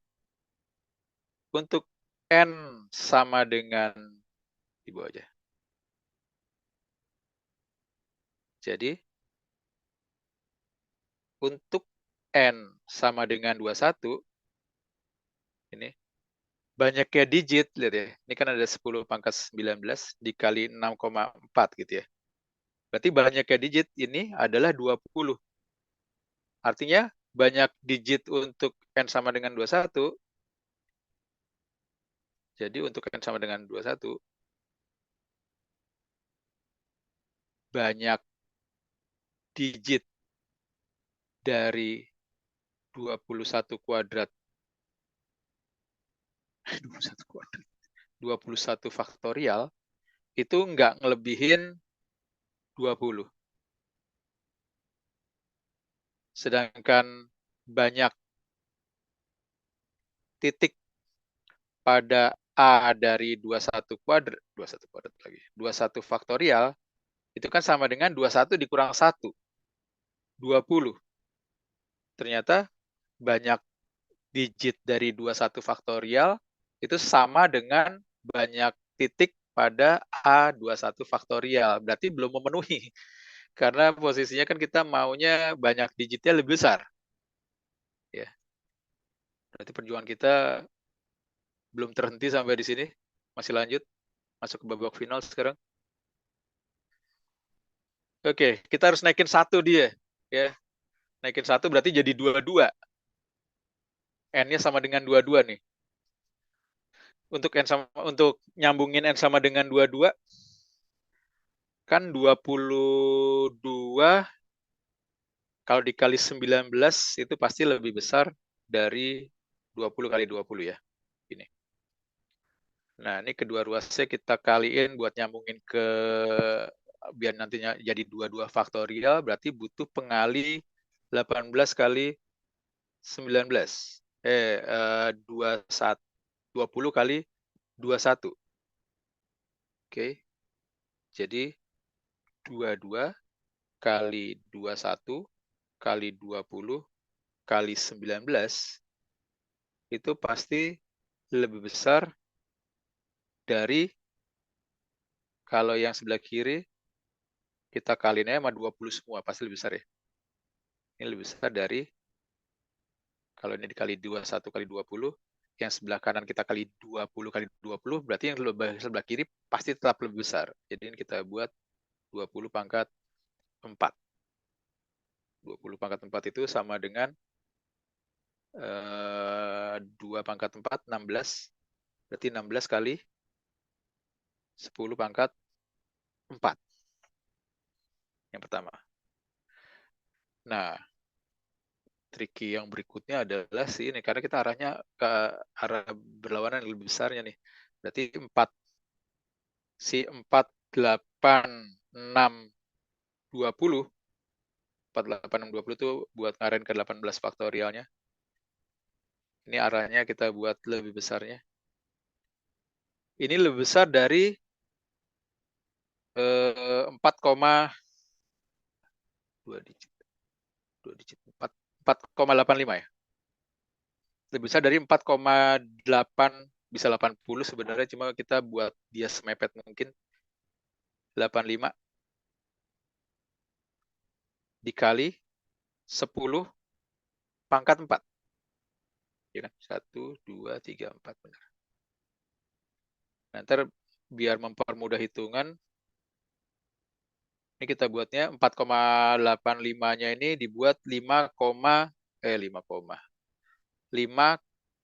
untuk N sama dengan, di bawah aja. Jadi, untuk N sama dengan 21, ini banyaknya digit, lihat ya. Ini kan ada 10 pangkat 19 dikali 6,4 gitu ya. Berarti banyaknya digit ini adalah 20. Artinya banyak digit untuk N sama dengan 21. Jadi untuk N sama dengan 21, banyak digit dari 21 kuadrat 21 kuadrat 21 faktorial itu nggak ngelebihin 20. Sedangkan banyak titik pada A dari 21 kuadrat lagi. 21 faktorial itu kan sama dengan 21 dikurang 1. 20. Ternyata banyak digit dari 21 faktorial itu sama dengan banyak titik pada A21 faktorial. Berarti belum memenuhi. Karena posisinya kan kita maunya banyak digitnya lebih besar. Ya. Berarti perjuangan kita belum terhenti sampai di sini. Masih lanjut. Masuk ke babak final sekarang. Oke, kita harus naikin 1 dia. Ya. Naikin 1 berarti jadi 22. N-nya sama dengan 22 nih. Untuk nyambungin N sama dengan 22, kan 22 kalau dikali 19 itu pasti lebih besar dari 20 kali 20 ya. Ini. Nah, ini kedua ruasnya kita kaliin buat nyambungin ke, biar nantinya jadi 22 faktorial, berarti butuh pengali 18 kali 19. 20 kali 21. Oke. Jadi 22 kali 21 kali 20 kali 19 itu pasti lebih besar dari, kalau yang sebelah kiri kita kaliin sama 20 semua, pasti lebih besar ya. Ini lebih besar dari, kalau ini dikali 21 kali 20, yang sebelah kanan kita kali 20 kali 20, berarti yang sebelah kiri pasti tetap lebih besar. Jadi ini kita buat 20 pangkat 4. 20 pangkat 4 itu sama dengan 2 pangkat 4, 16. Berarti 16 kali 10 pangkat 4. Yang pertama. Nah, tricky yang berikutnya adalah ini, karena kita arahnya ke arah berlawanan yang lebih besarnya nih. Berarti 4. Si 4, 8, 6, 20. 4, 8, 6, 20 itu buat ngarahin ke 18 faktorialnya. Ini arahnya kita buat lebih besarnya. Ini lebih besar dari 4,2 digit. 2 digit 4,85 ya. Lebih besar dari 4,8, bisa 80 sebenarnya, cuma kita buat dia semepet mungkin. 85 dikali 10 pangkat 4. Ya kan? 1, 2, 3, 4. Benar. Nanti biar mempermudah hitungan, ini kita buatnya 4,85-nya ini dibuat 5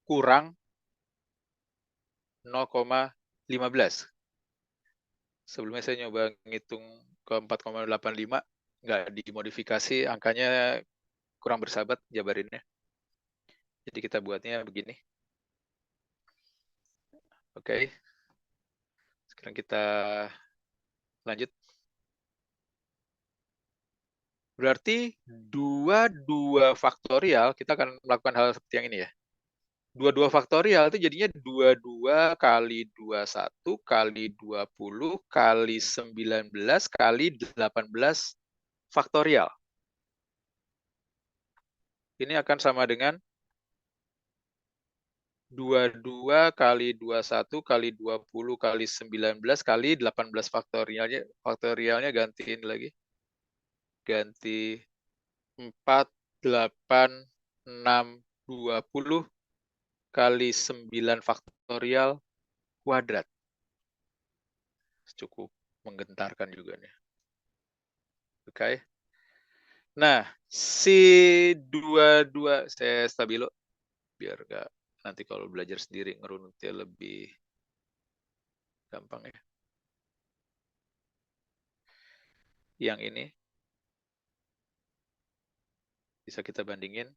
kurang 0,15. Sebelumnya saya nyoba ngitung ke 4,85, nggak dimodifikasi, angkanya kurang bersahabat jabarinnya. Jadi kita buatnya begini. Oke. Sekarang kita lanjut. Berarti 22 faktorial, kita akan melakukan hal seperti yang ini ya. 22 faktorial itu jadinya 22 kali 21 kali 20 kali 19 kali 18 faktorial. Ini akan sama dengan 22 kali 21 kali 20 kali 19 kali 18 faktorialnya. Faktorialnya gantiin lagi. Ganti 4, 8, 6, 20 kali 9 faktorial kuadrat. Cukup menggentarkan juga nih. Oke. Nah, si 22 saya stabilo biar nggak nanti kalau belajar sendiri ngerunutnya lebih gampang ya. Yang ini bisa kita bandingin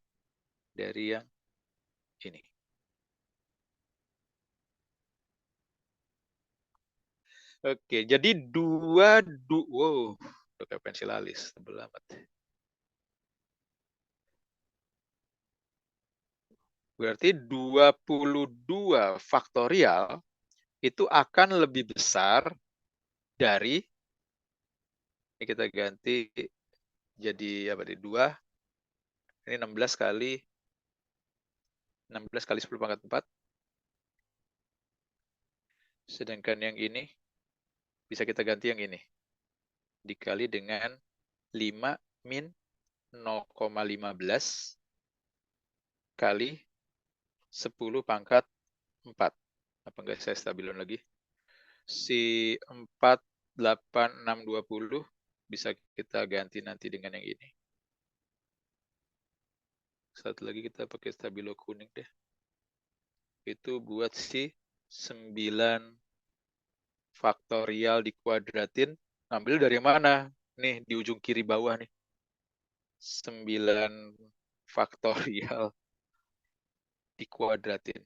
dari yang ini. Oke, jadi wow, pakai pensil alis tebel amat. Berarti 22 faktorial itu akan lebih besar dari, ini kita ganti jadi apa nih, 2, ini 16 kali 10 pangkat 4. Sedangkan yang ini bisa kita ganti yang ini. Dikali dengan 5 min 0,15 kali 10 pangkat 4. Apa enggak saya stabilon lagi? Si 4, 8, 6, 20 bisa kita ganti nanti dengan yang ini. Satu lagi kita pakai stabilo kuning deh. Itu buat si 9 faktorial dikuadratin. Ambil dari mana? Nih, di ujung kiri bawah nih. 9 faktorial dikuadratin.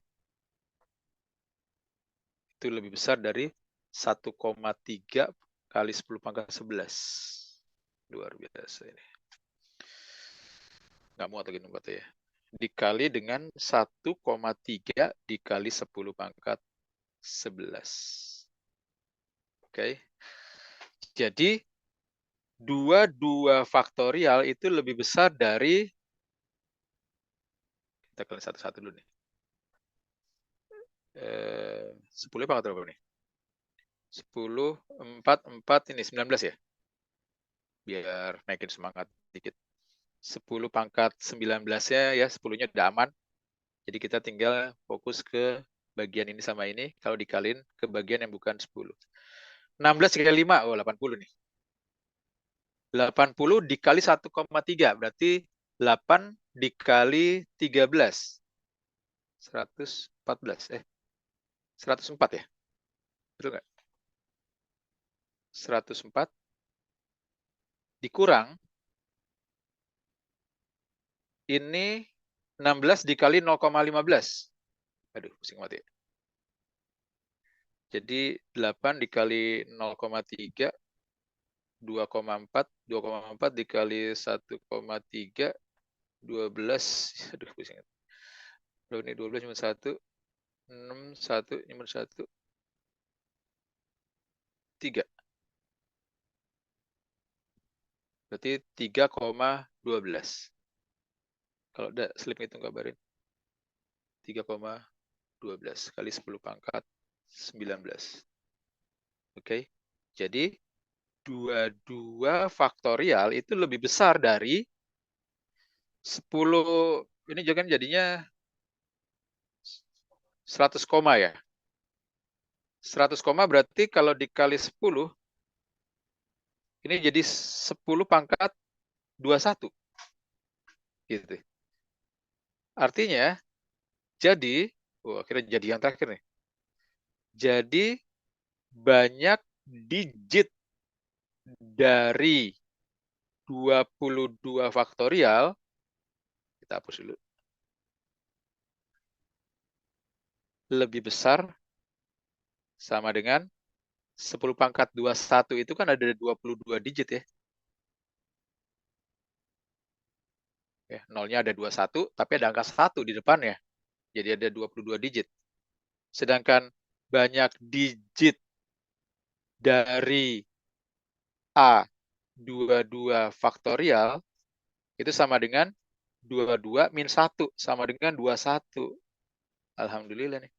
Itu lebih besar dari 1,3 kali 10 pangkat 11. Luar biasa ini. Nggak mau lagi nomornya ya. Dikali dengan 1,3 dikali 10 pangkat 11. Oke. Jadi 22 faktorial itu lebih besar dari, kita kalian satu-satu dulu nih. 10 pangkat berapa nih? 10, 4, 4, ini 19 ya? Biar naikin semangat dikit. 10 pangkat 19-nya ya, 10-nya udah aman. Jadi kita tinggal fokus ke bagian ini sama ini. Kalau dikaliin ke bagian yang bukan 10. 16 kali 5, oh 80 nih. 80 dikali 1,3, berarti 8 dikali 13. 114, 104 ya? Betul nggak? 104 dikurang, ini 16 dikali 0,15. Aduh, pusing mati. Jadi 8 dikali 0,3, 2,4. 2,4 dikali 1,3, 12. Aduh, pusing. Ini 12 cuma 1. 6, 1, cuma 1. 3. Berarti 3,12. Kalau udah slip itu kabarin. 3,12 kali 10 pangkat 19. Oke. Jadi 22 faktorial itu lebih besar dari 10. Ini jangan jadinya 100 koma ya. 100 koma berarti kalau dikali 10, ini jadi 10 pangkat 21. Gitu. Artinya, jadi, akhirnya jadi yang terakhir nih. Jadi, banyak digit dari 22 faktorial, kita hapus dulu, lebih besar sama dengan 10 pangkat 21 itu kan ada 22 digit ya. Nolnya ada 21, tapi ada angka 1 di depannya. Jadi ada 22 digit. Sedangkan banyak digit dari A22 faktorial itu sama dengan 22 min 1 sama dengan 21. Alhamdulillah nih.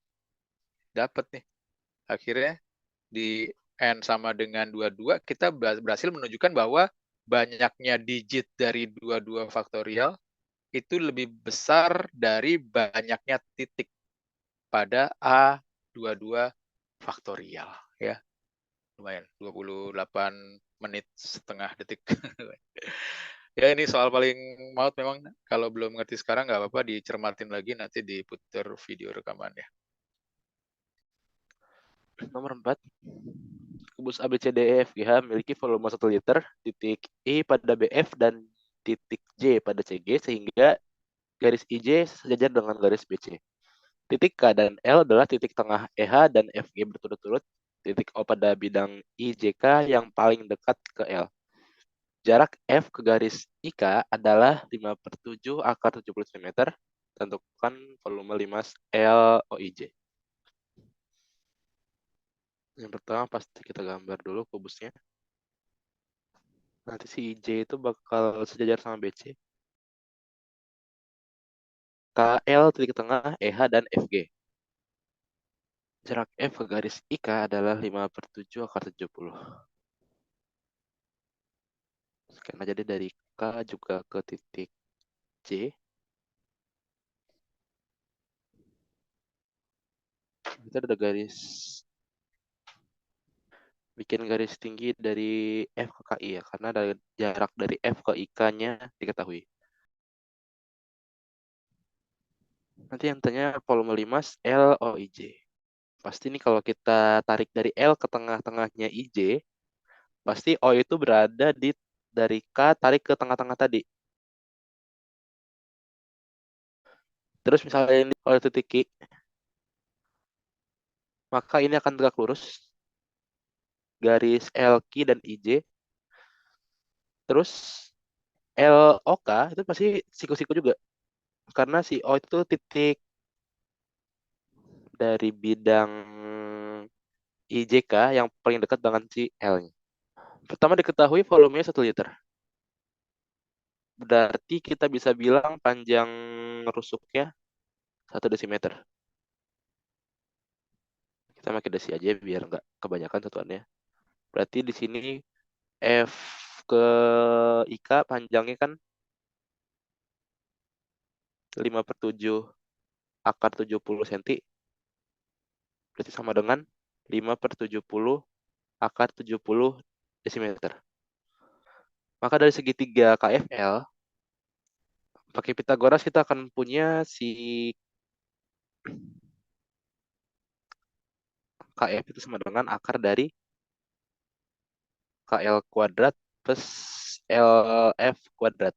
Dapat nih. Akhirnya di N sama dengan 22, kita berhasil menunjukkan bahwa banyaknya digit dari 22 faktorial itu lebih besar dari banyaknya titik pada A22 faktorial. Ya, lumayan. 28 menit setengah detik. Ya, ini soal paling maut memang. Kalau belum ngerti sekarang nggak apa-apa, dicermatin lagi, nanti diputar video rekamannya. Nomor 4. Kubus ABCDEFGH memiliki volume 1 liter, titik E pada BF dan titik J pada CG, sehingga garis IJ sejajar dengan garis BC. Titik K dan L adalah titik tengah EH dan FG berturut-turut. Titik O pada bidang IJK yang paling dekat ke L. Jarak F ke garis IK adalah 5/7 akar 70 cm. Tentukan volume 5 LOIJ. Yang pertama pasti kita gambar dulu kubusnya. Nanti si IJ itu bakal sejajar sama BC. KL titik tengah EH dan FG. Jarak F ke garis IK adalah 5/7 akar 70. Scan aja deh dari K juga ke titik C. Kita ada garis, bikin garis tinggi dari F ke KI ya, karena ada jarak dari F ke IK-nya diketahui. Nanti yang tanya volume 5 LOIJ. Pasti nih kalau kita tarik dari L ke tengah-tengahnya IJ, pasti O itu berada di dari K tarik ke tengah-tengah tadi. Terus misalnya ini oleh titik Q, maka ini akan tegak lurus. Garis LQ dan IJ. Terus LOK itu pasti siku-siku juga. Karena si O itu titik dari bidang IJK yang paling dekat dengan si L-nya. Pertama diketahui volumenya 1 liter. Berarti kita bisa bilang panjang rusuknya 1 desimeter. Kita pakai desi aja biar nggak kebanyakan satuannya. Berarti di sini F ke IK panjangnya kan 5/7 akar 70 cm. Berarti sama dengan 5/70 akar 70 desimeter. Maka dari segitiga KFL, pakai Pitagoras kita akan punya si KF itu sama dengan akar dari KL kuadrat plus LF kuadrat.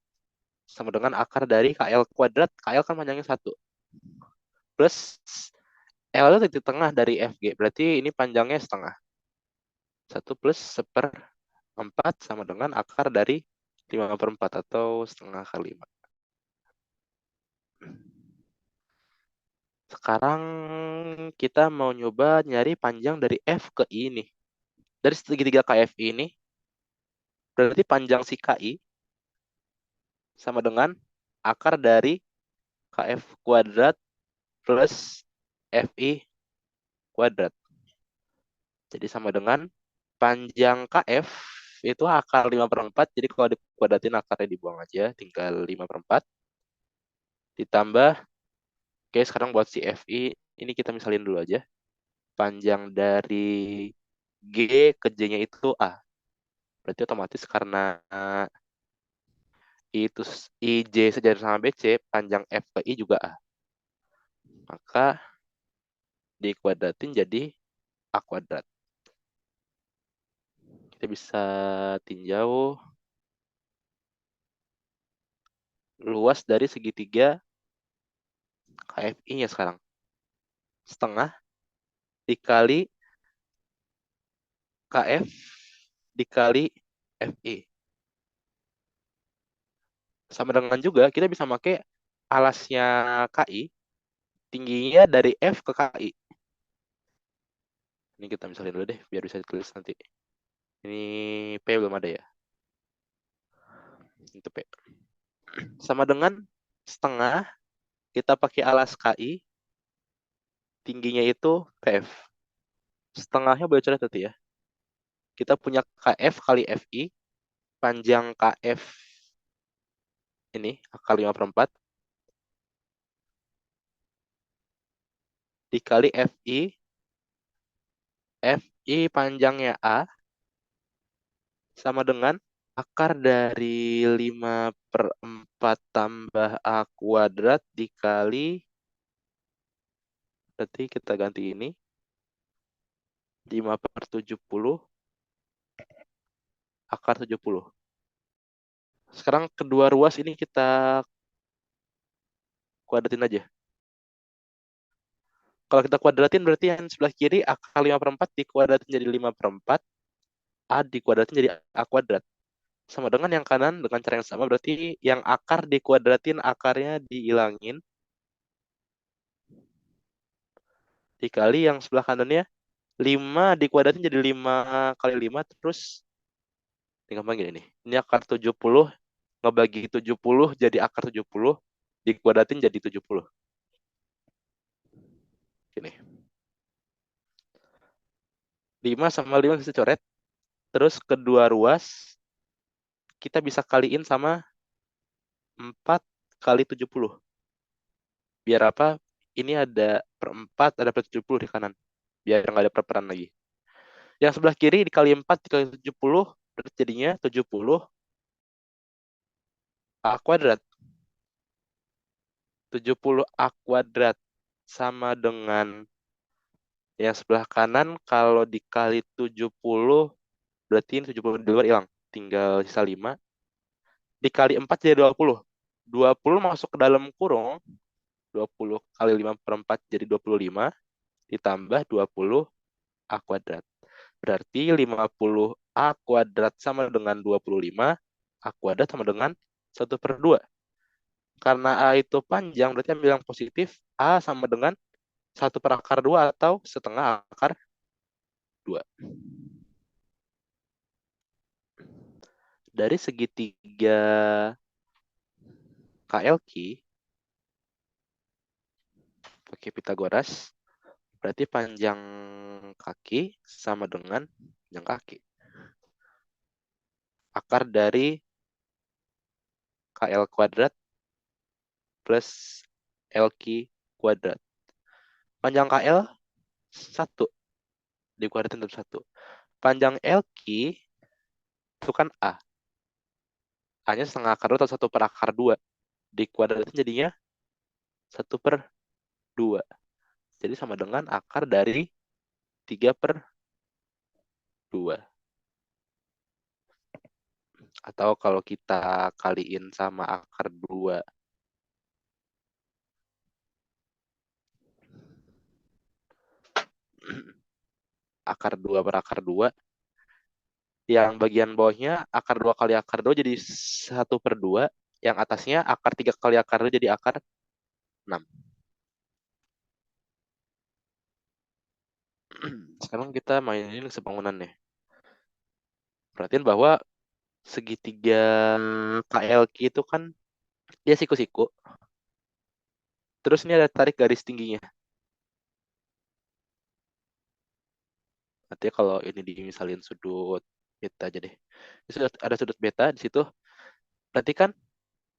Sama dengan akar dari KL kuadrat. KL kan panjangnya 1. Plus L itu titik tengah dari FG. Berarti ini panjangnya setengah. 1 plus 1/4 sama dengan akar dari 5/4 atau setengah kali 5. Sekarang kita mau nyoba nyari panjang dari F ke I ini. Dari segitiga KFI ini, berarti panjang si KI sama dengan akar dari KF kuadrat plus FI kuadrat. Jadi sama dengan panjang KF itu akar 5/4. Jadi kalau dikuadratin akarnya dibuang aja. Tinggal 5/4. Ditambah, oke sekarang buat si FI, ini kita misalin dulu aja. Panjang dari G ke J-nya itu A. Berarti otomatis karena itu IJ sejajar sama BC, panjang F ke I juga A. Maka dikuadratin jadi A kuadrat. Kita bisa tinjau luas dari segitiga KFI-nya sekarang. Setengah dikali KF dikali FI. Sama dengan juga kita bisa pakai alasnya KI. tingginya dari F ke KI. Ini kita misalin dulu deh, biar bisa ditulis nanti. Ini P belum ada ya. Itu P. Sama dengan setengah, kita pakai alas KI, tingginya itu PF. Setengahnya boleh coret nanti ya. Kita punya KF kali FI, panjang KF ini akar 5/4 dikali FI, FI panjangnya A sama dengan akar dari 5/4 tambah A kuadrat dikali, berarti kita ganti ini, 5/70 akar 70. Sekarang kedua ruas ini kita kuadratin aja. Kalau kita kuadratin berarti yang sebelah kiri akar 5/4 dikuadratin jadi 5/4, A dikuadratin jadi A kuadrat. Sama dengan yang kanan dengan cara yang sama, berarti yang akar dikuadratin akarnya dihilangin, dikali yang sebelah kanannya 5 dikuadratin jadi 5 kali 5, terus ini gampang gini nih. Ini akar 70 ngebagi 70 jadi akar 70 dikuadratin jadi 70. Gini. 5 sama 5 bisa coret. Terus kedua ruas kita bisa kaliin sama 4 kali 70. Biar apa? Ini ada per 4, ada per 70 di kanan. Biar nggak ada perperan lagi. Yang sebelah kiri dikali 4 dikali 70, berarti jadinya 70 A kuadrat. 70 A kuadrat sama dengan yang sebelah kanan, kalau dikali 70, berarti ini 70 di luar hilang. Tinggal sisa 5. Dikali 4 jadi 20. 20 masuk ke dalam kurung. 20 kali 5/4 jadi 25. Ditambah 20 A kuadrat. Berarti 50 A kuadrat sama dengan 25. A kuadrat sama dengan 1/2. Karena A itu panjang, berarti ambil yang positif. A sama dengan 1/2 atau setengah akar 2. Dari segitiga KLQ, pakai Pitagoras, berarti panjang kaki sama dengan panjang kaki. Akar dari KL kuadrat plus LQ kuadrat. Panjang KL 1 dikuadratin tetap 1. Panjang LQ itu kan A. A-nya setengah akar 2 atau 1/2. Dikuadratin jadinya 1/2. Jadi sama dengan akar dari 3/2. Atau kalau kita kaliin sama akar 2, akar 2 per akar 2, yang bagian bawahnya akar 2 kali akar 2 jadi 1/2, yang atasnya akar 3 kali akar 2 jadi akar 6. Sekarang kita mainin sebangunan nih. Perhatiin bahwa segitiga KLQ itu kan dia siku-siku. Terus ini ada tarik garis tingginya. Artinya kalau ini dimisalin sudut beta aja deh. Ada sudut beta di situ. Berarti kan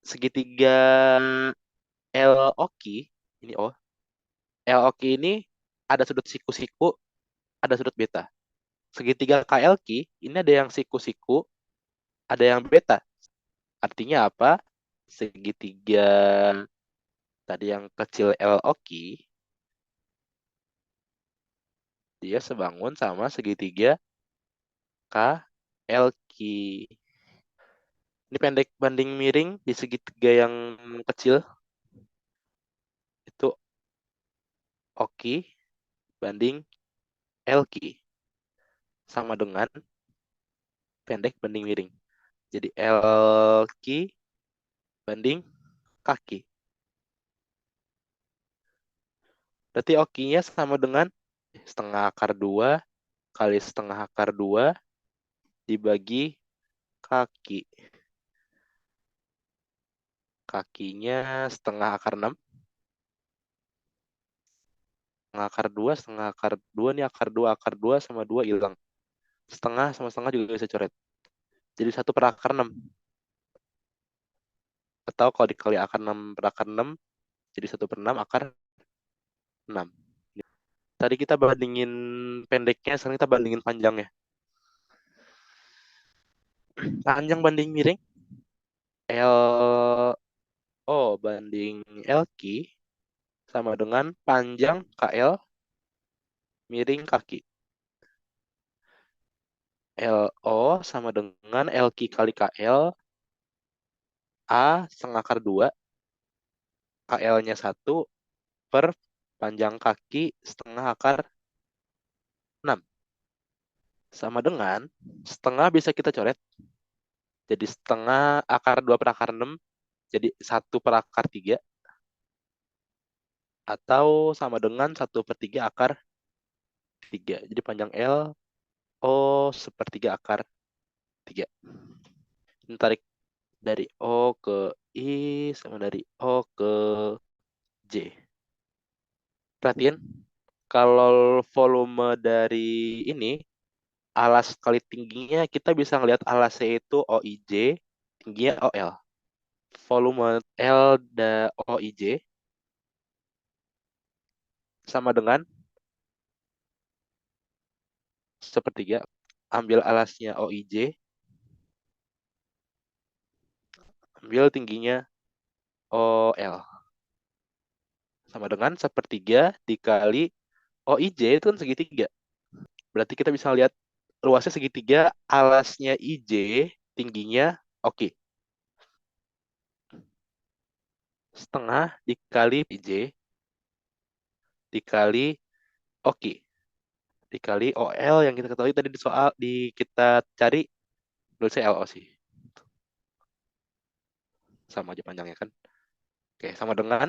segitiga LOQ, ini O. LOQ ini ada sudut siku-siku, ada sudut beta. Segitiga KLQ, ini ada yang siku-siku, ada yang beta. Artinya apa? Segitiga tadi yang kecil LOQ, dia sebangun sama segitiga KLQ. Ini pendek banding miring di segitiga yang kecil. Itu OQ banding LQ. Sama dengan pendek banding miring. Jadi LQ banding kaki. Berarti okinya sama dengan setengah akar 2 kali setengah akar 2 dibagi kaki. Kakinya setengah akar 6. Setengah akar 2 nih akar 2 sama 2 hilang. Setengah sama setengah juga bisa coret. Jadi 1 per akar 6. Atau kalau dikali akar 6 per akar 6, jadi 1 per 6 akar 6. Tadi kita bandingin pendeknya, sekarang kita bandingin panjangnya. Panjang banding miring, LO banding LQ sama dengan panjang KL miring kaki. LO sama dengan LQ kali KL, A setengah akar 2, KL-nya 1 per panjang kaki setengah akar 6. Sama dengan setengah bisa kita coret. Jadi setengah akar 2 per akar 6, jadi 1 per akar 3. Atau sama dengan 1 per 3 akar 3. Jadi panjang L, O sepertiga akar 3. Ini tarik dari O ke I sama dari O ke J. Perhatiin, kalau volume dari ini, alas kali tingginya, kita bisa ngelihat alasnya itu OIJ, tingginya OL. Volume L dan OIJ sama dengan sepertiga. Ambil alasnya OIJ, ambil tingginya OL. Sama dengan sepertiga dikali OIJ itu kan segitiga. Berarti kita bisa lihat luasnya segitiga, alasnya IJ, tingginya oke. Setengah dikali IJ dikali oke. Dikali OL yang kita ketahui tadi di soal kita cari tulisnya LO sih. Sama aja panjangnya kan. Oke, sama dengan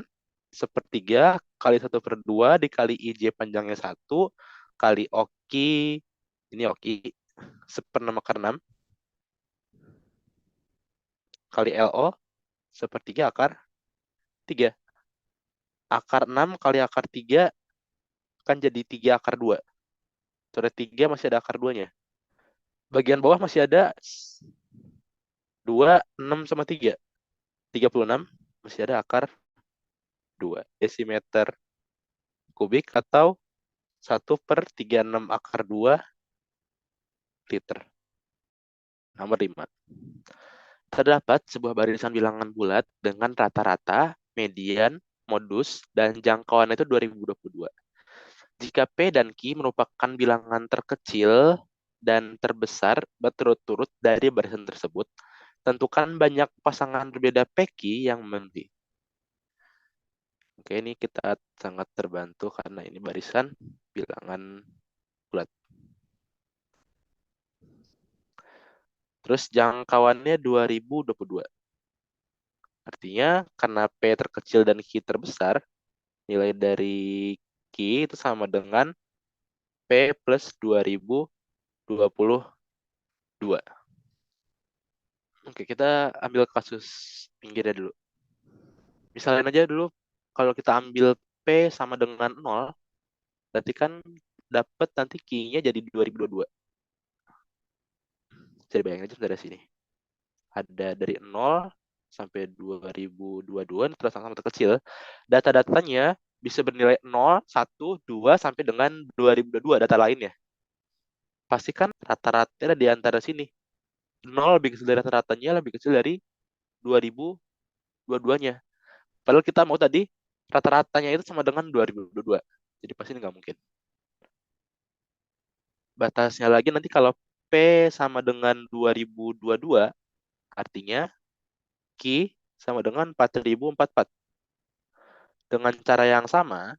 sepertiga kali 1/2 dikali IJ panjangnya 1 kali oki, ini oki, 1/6 kali LO sepertiga akar 3. Akar 6 kali akar 3 kan jadi 3 akar 2. Coret 3 masih ada akar 2-nya. Bagian bawah masih ada 2, 6 sama 3. 36 masih ada akar 2 desimeter kubik atau 1/36 akar 2 liter. Nomor 5. Terdapat sebuah barisan bilangan bulat dengan rata-rata, median, modus, dan jangkauan itu 2022. Jika P dan Q merupakan bilangan terkecil dan terbesar berturut-turut dari barisan tersebut, tentukan banyak pasangan berbeda PQ yang memenuhi. Oke, ini kita sangat terbantu karena ini barisan bilangan bulat. Terus jangkauannya 2022. Artinya karena P terkecil dan Q terbesar, nilai dari Q itu sama dengan P plus 2022. Oke, kita ambil kasus pinggirnya dulu. Misalnya aja dulu, kalau kita ambil P sama dengan 0, berarti kan dapat nanti Q-nya jadi 2022. Jadi bayangin aja dari sini. Ada dari 0 sampai 2022, terus sama terkecil. Data-datanya bisa bernilai 0, 1, 2, sampai dengan 2022 data lainnya. Pastikan rata-ratanya di antara sini. 0 lebih kecil dari rata-ratanya, lebih kecil dari 2022-nya. Padahal kita mau tadi rata-ratanya itu sama dengan 2022. Jadi pasti ini nggak mungkin. Batasnya lagi nanti kalau P sama dengan 2022, artinya Q sama dengan 4044. Dengan cara yang sama,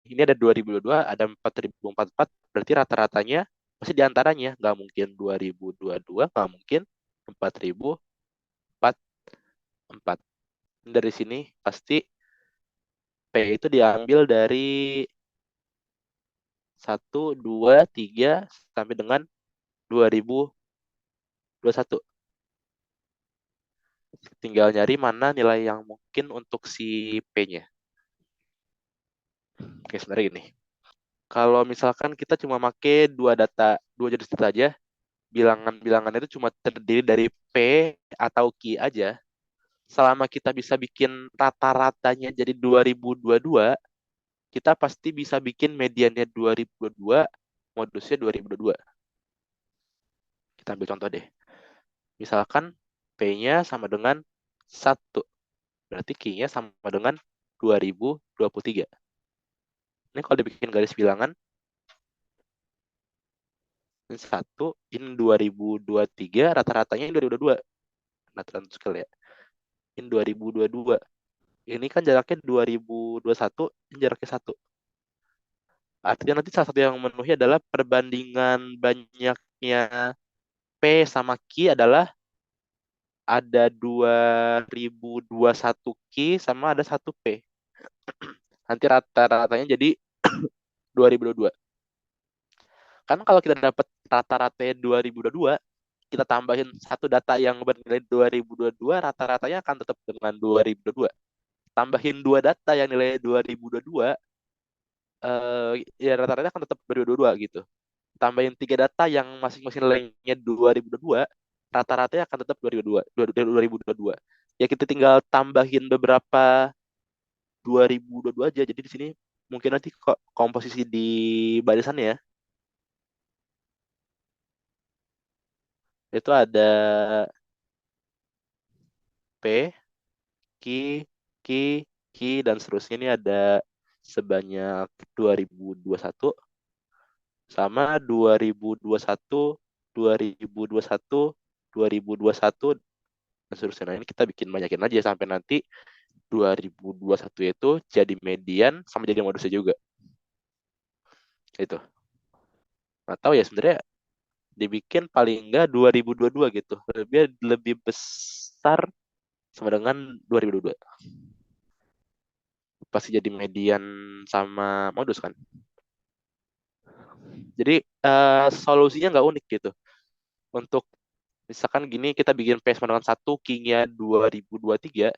ini ada 2022, ada 4044, berarti rata-ratanya pasti di antaranya. Nggak mungkin 2022, nggak mungkin 4044. Dari sini pasti itu diambil dari 1, 2, 3 sampai dengan 2021. Tinggal nyari mana nilai yang mungkin untuk si P-nya. Oke, sebenarnya gini. Kalau misalkan kita cuma pakai dua jenis data aja, bilangan-bilangan itu cuma terdiri dari P atau Q aja. Selama kita bisa bikin rata-ratanya jadi 2022, kita pasti bisa bikin mediannya 2022, modusnya 2022. Kita ambil contoh deh. Misalkan P-nya sama dengan 1. Berarti Q-nya sama dengan 2023. Ini kalau dibikin garis bilangan, ini 1, ini 2023, rata-ratanya ini 2022. Natural scale ya. Ini 2022. Ini kan jaraknya 2021, ini jaraknya 1. Artinya nanti salah satu yang memenuhi adalah perbandingan banyaknya P sama Q adalah ada 2021 Q sama ada 1 P. Nanti rata-ratanya jadi 2022. Karena kalau kita dapat rata-rata 2022, kita tambahin satu data yang bernilai 2022, rata-ratanya akan tetap dengan 2022. Tambahin dua data yang nilai 2022, ya rata-rata akan tetap 2022 gitu. Tambahin tiga data yang masing-masing nilainya 2022, rata-ratanya akan tetap 2022. Ya kita tinggal tambahin beberapa 2022 aja. Jadi di sini mungkin nanti komposisi di barisannya ya, itu ada P, Ki, Ki, Ki, dan seterusnya. Ini ada sebanyak 2021 sama 2021, 2021, 2021, dan seterusnya. Nah, ini kita bikin banyakin aja sampai nanti 2021 itu jadi median sama jadi modusnya juga. Itu. Nggak tahu ya sebenarnya dibikin paling enggak 2022 gitu. Lebih besar sama dengan 2022. Pasti jadi median sama modus kan. Jadi solusinya nggak unik gitu. Untuk misalkan gini kita bikin PS dengan 1 King-nya 2023,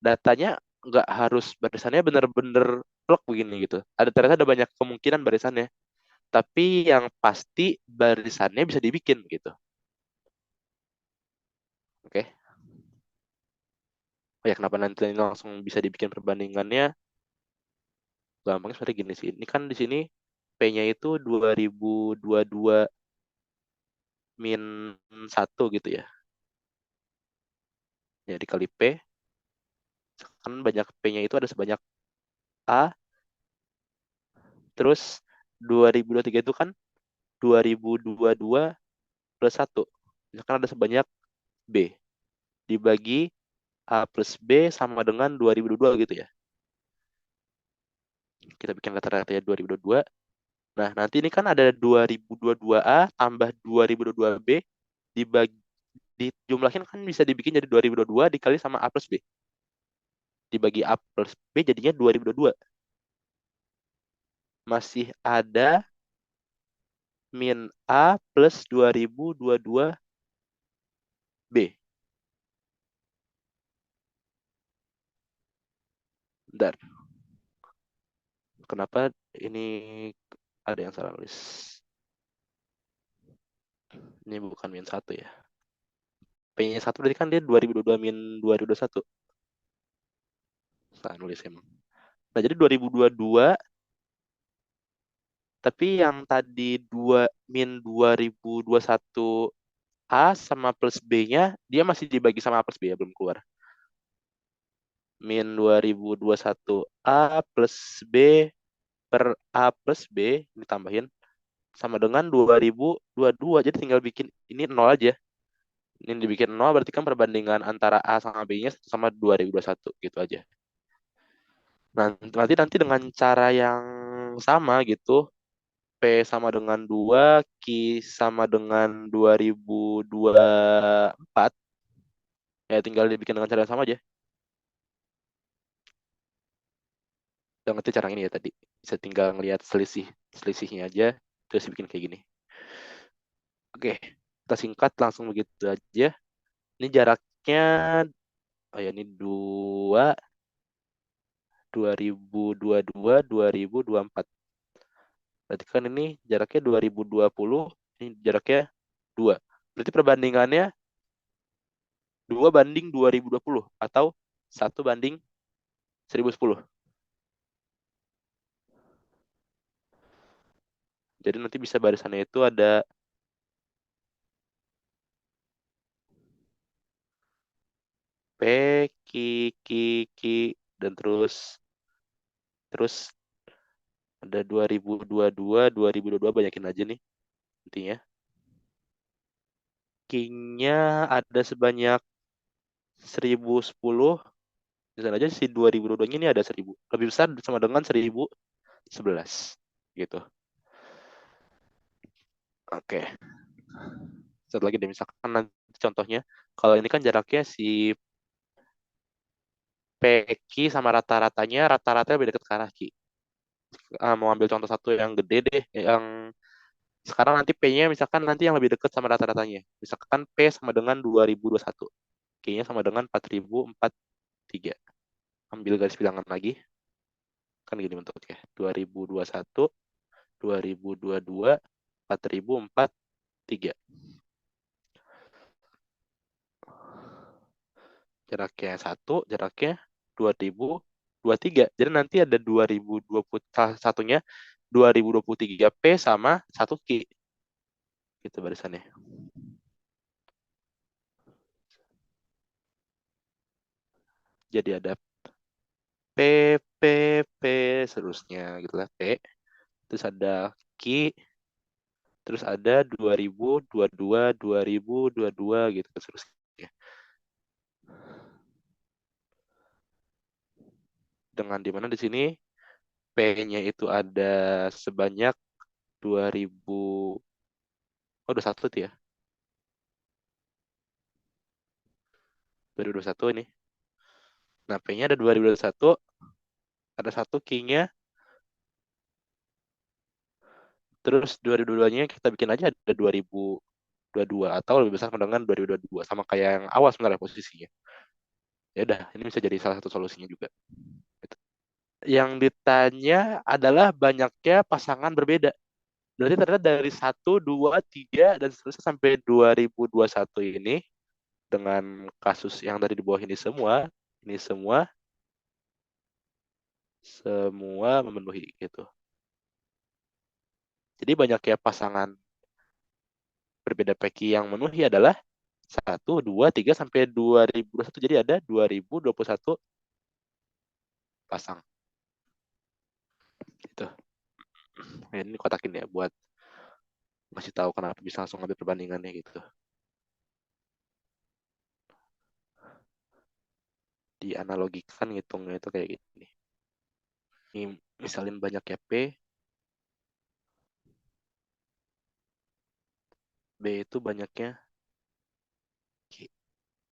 datanya nggak harus barisannya bener-bener plek begini gitu. Ternyata ada banyak kemungkinan barisannya. Tapi yang pasti barisannya bisa dibikin gitu. Oke. Oh ya kenapa nanti langsung bisa dibikin perbandingannya? Gampangnya seperti gini sih. Ini kan di sini P-nya itu 2022 min 1 gitu ya. Ya dikali P, kan banyak P-nya itu ada sebanyak A, terus 2023 itu kan 2022 plus 1. Misalkan ada sebanyak B. Dibagi A plus B sama dengan 2022 gitu ya. Kita bikin rata-ratanya 2022. Nah, nanti ini kan ada 2022A tambah 2022B dibagi dijumlahin kan bisa dibikin jadi 2022 dikali sama A plus B. Dibagi A plus B jadinya 2022. Masih ada min A plus 2022B. Bentar, kenapa ini ada yang salah nulis? Ini bukan min 1 ya. P-nya 1 berarti kan dia 2022 min 2021. Salah nulis emang. Nah, jadi 2022 tapi yang tadi 2 min 2021 A sama plus B-nya dia masih dibagi sama A plus B ya belum keluar. Min 2021 A plus B per A plus B ditambahin sama dengan 2022. Jadi tinggal bikin ini nol aja. Ini dibikin nol berarti kan perbandingan antara A sama B-nya sama 2021 gitu aja. Nah, nanti dengan cara yang sama gitu, P sama dengan 2, Q sama dengan 2024, ya tinggal dibikin dengan cara yang sama aja. Udah ngerti cara ini ya tadi. Bisa tinggal ngelihat selisihnya aja, terus bikin kayak gini. Oke, kita singkat langsung begitu aja. Ini jaraknya, oh ya ini 2022, 2024. Berarti kan ini jaraknya 2020, ini jaraknya 2. Berarti perbandingannya 2 banding 2020 atau 1 banding 1010. Jadi nanti bisa barisannya itu ada P, Q, Q, Q, dan terus ada 2022, 2022 banyakin aja nih intinya. King-nya ada sebanyak 1010. Di sana aja si 2022-nya ini ada 1000. Lebih besar sama dengan 1011. Gitu. Oke. Satu lagi deh, misalkan nanti contohnya, kalau ini kan jaraknya si PQ sama rata-ratanya lebih dekat ke arah Q. Mau ambil contoh satu yang gede deh, yang sekarang nanti P-nya misalkan nanti yang lebih dekat sama rata-ratanya. Misalkan P sama dengan 2021. Q-nya sama dengan 4043. Ambil garis bilangan lagi. Kan gini bentuknya. 2021, 2022, 4043. Jaraknya 1, jaraknya 2023. Jadi nanti ada 2020, salah satunya 2023 P sama 1 Q. Gitu barisannya. Jadi ada P, P, P, seterusnya gitu lah. P. Terus ada Q, terus ada 2022, 2022 gitu seterusnya. Dengan dimana di sini P-nya itu ada sebanyak 2000, oh 21 tuh ya. 2021 ini. Nah, P-nya ada 2021, ada satu Q-nya, terus 2022-nya kita bikin aja ada 2022 atau lebih besar dengan 2022 sama kayak yang awal sebenarnya posisinya. Ya udah, ini bisa jadi salah satu solusinya juga. Gitu. Yang ditanya adalah banyaknya pasangan berbeda. Berarti ternyata dari 1, 2, 3 dan seterusnya sampai 2021 ini dengan kasus yang tadi di bawah ini semua memenuhi gitu. Jadi banyaknya pasangan berbeda peki yang memenuhi adalah 1, 2, 3 sampai 2021. Jadi ada 2021 pasang. Gitu. Nah, ini kotakin ya buat ngasih tahu kenapa bisa langsung ambil perbandingannya gitu. Dianalogikan ngitungnya itu kayak gini. Ini misalin banyaknya P, B itu banyaknya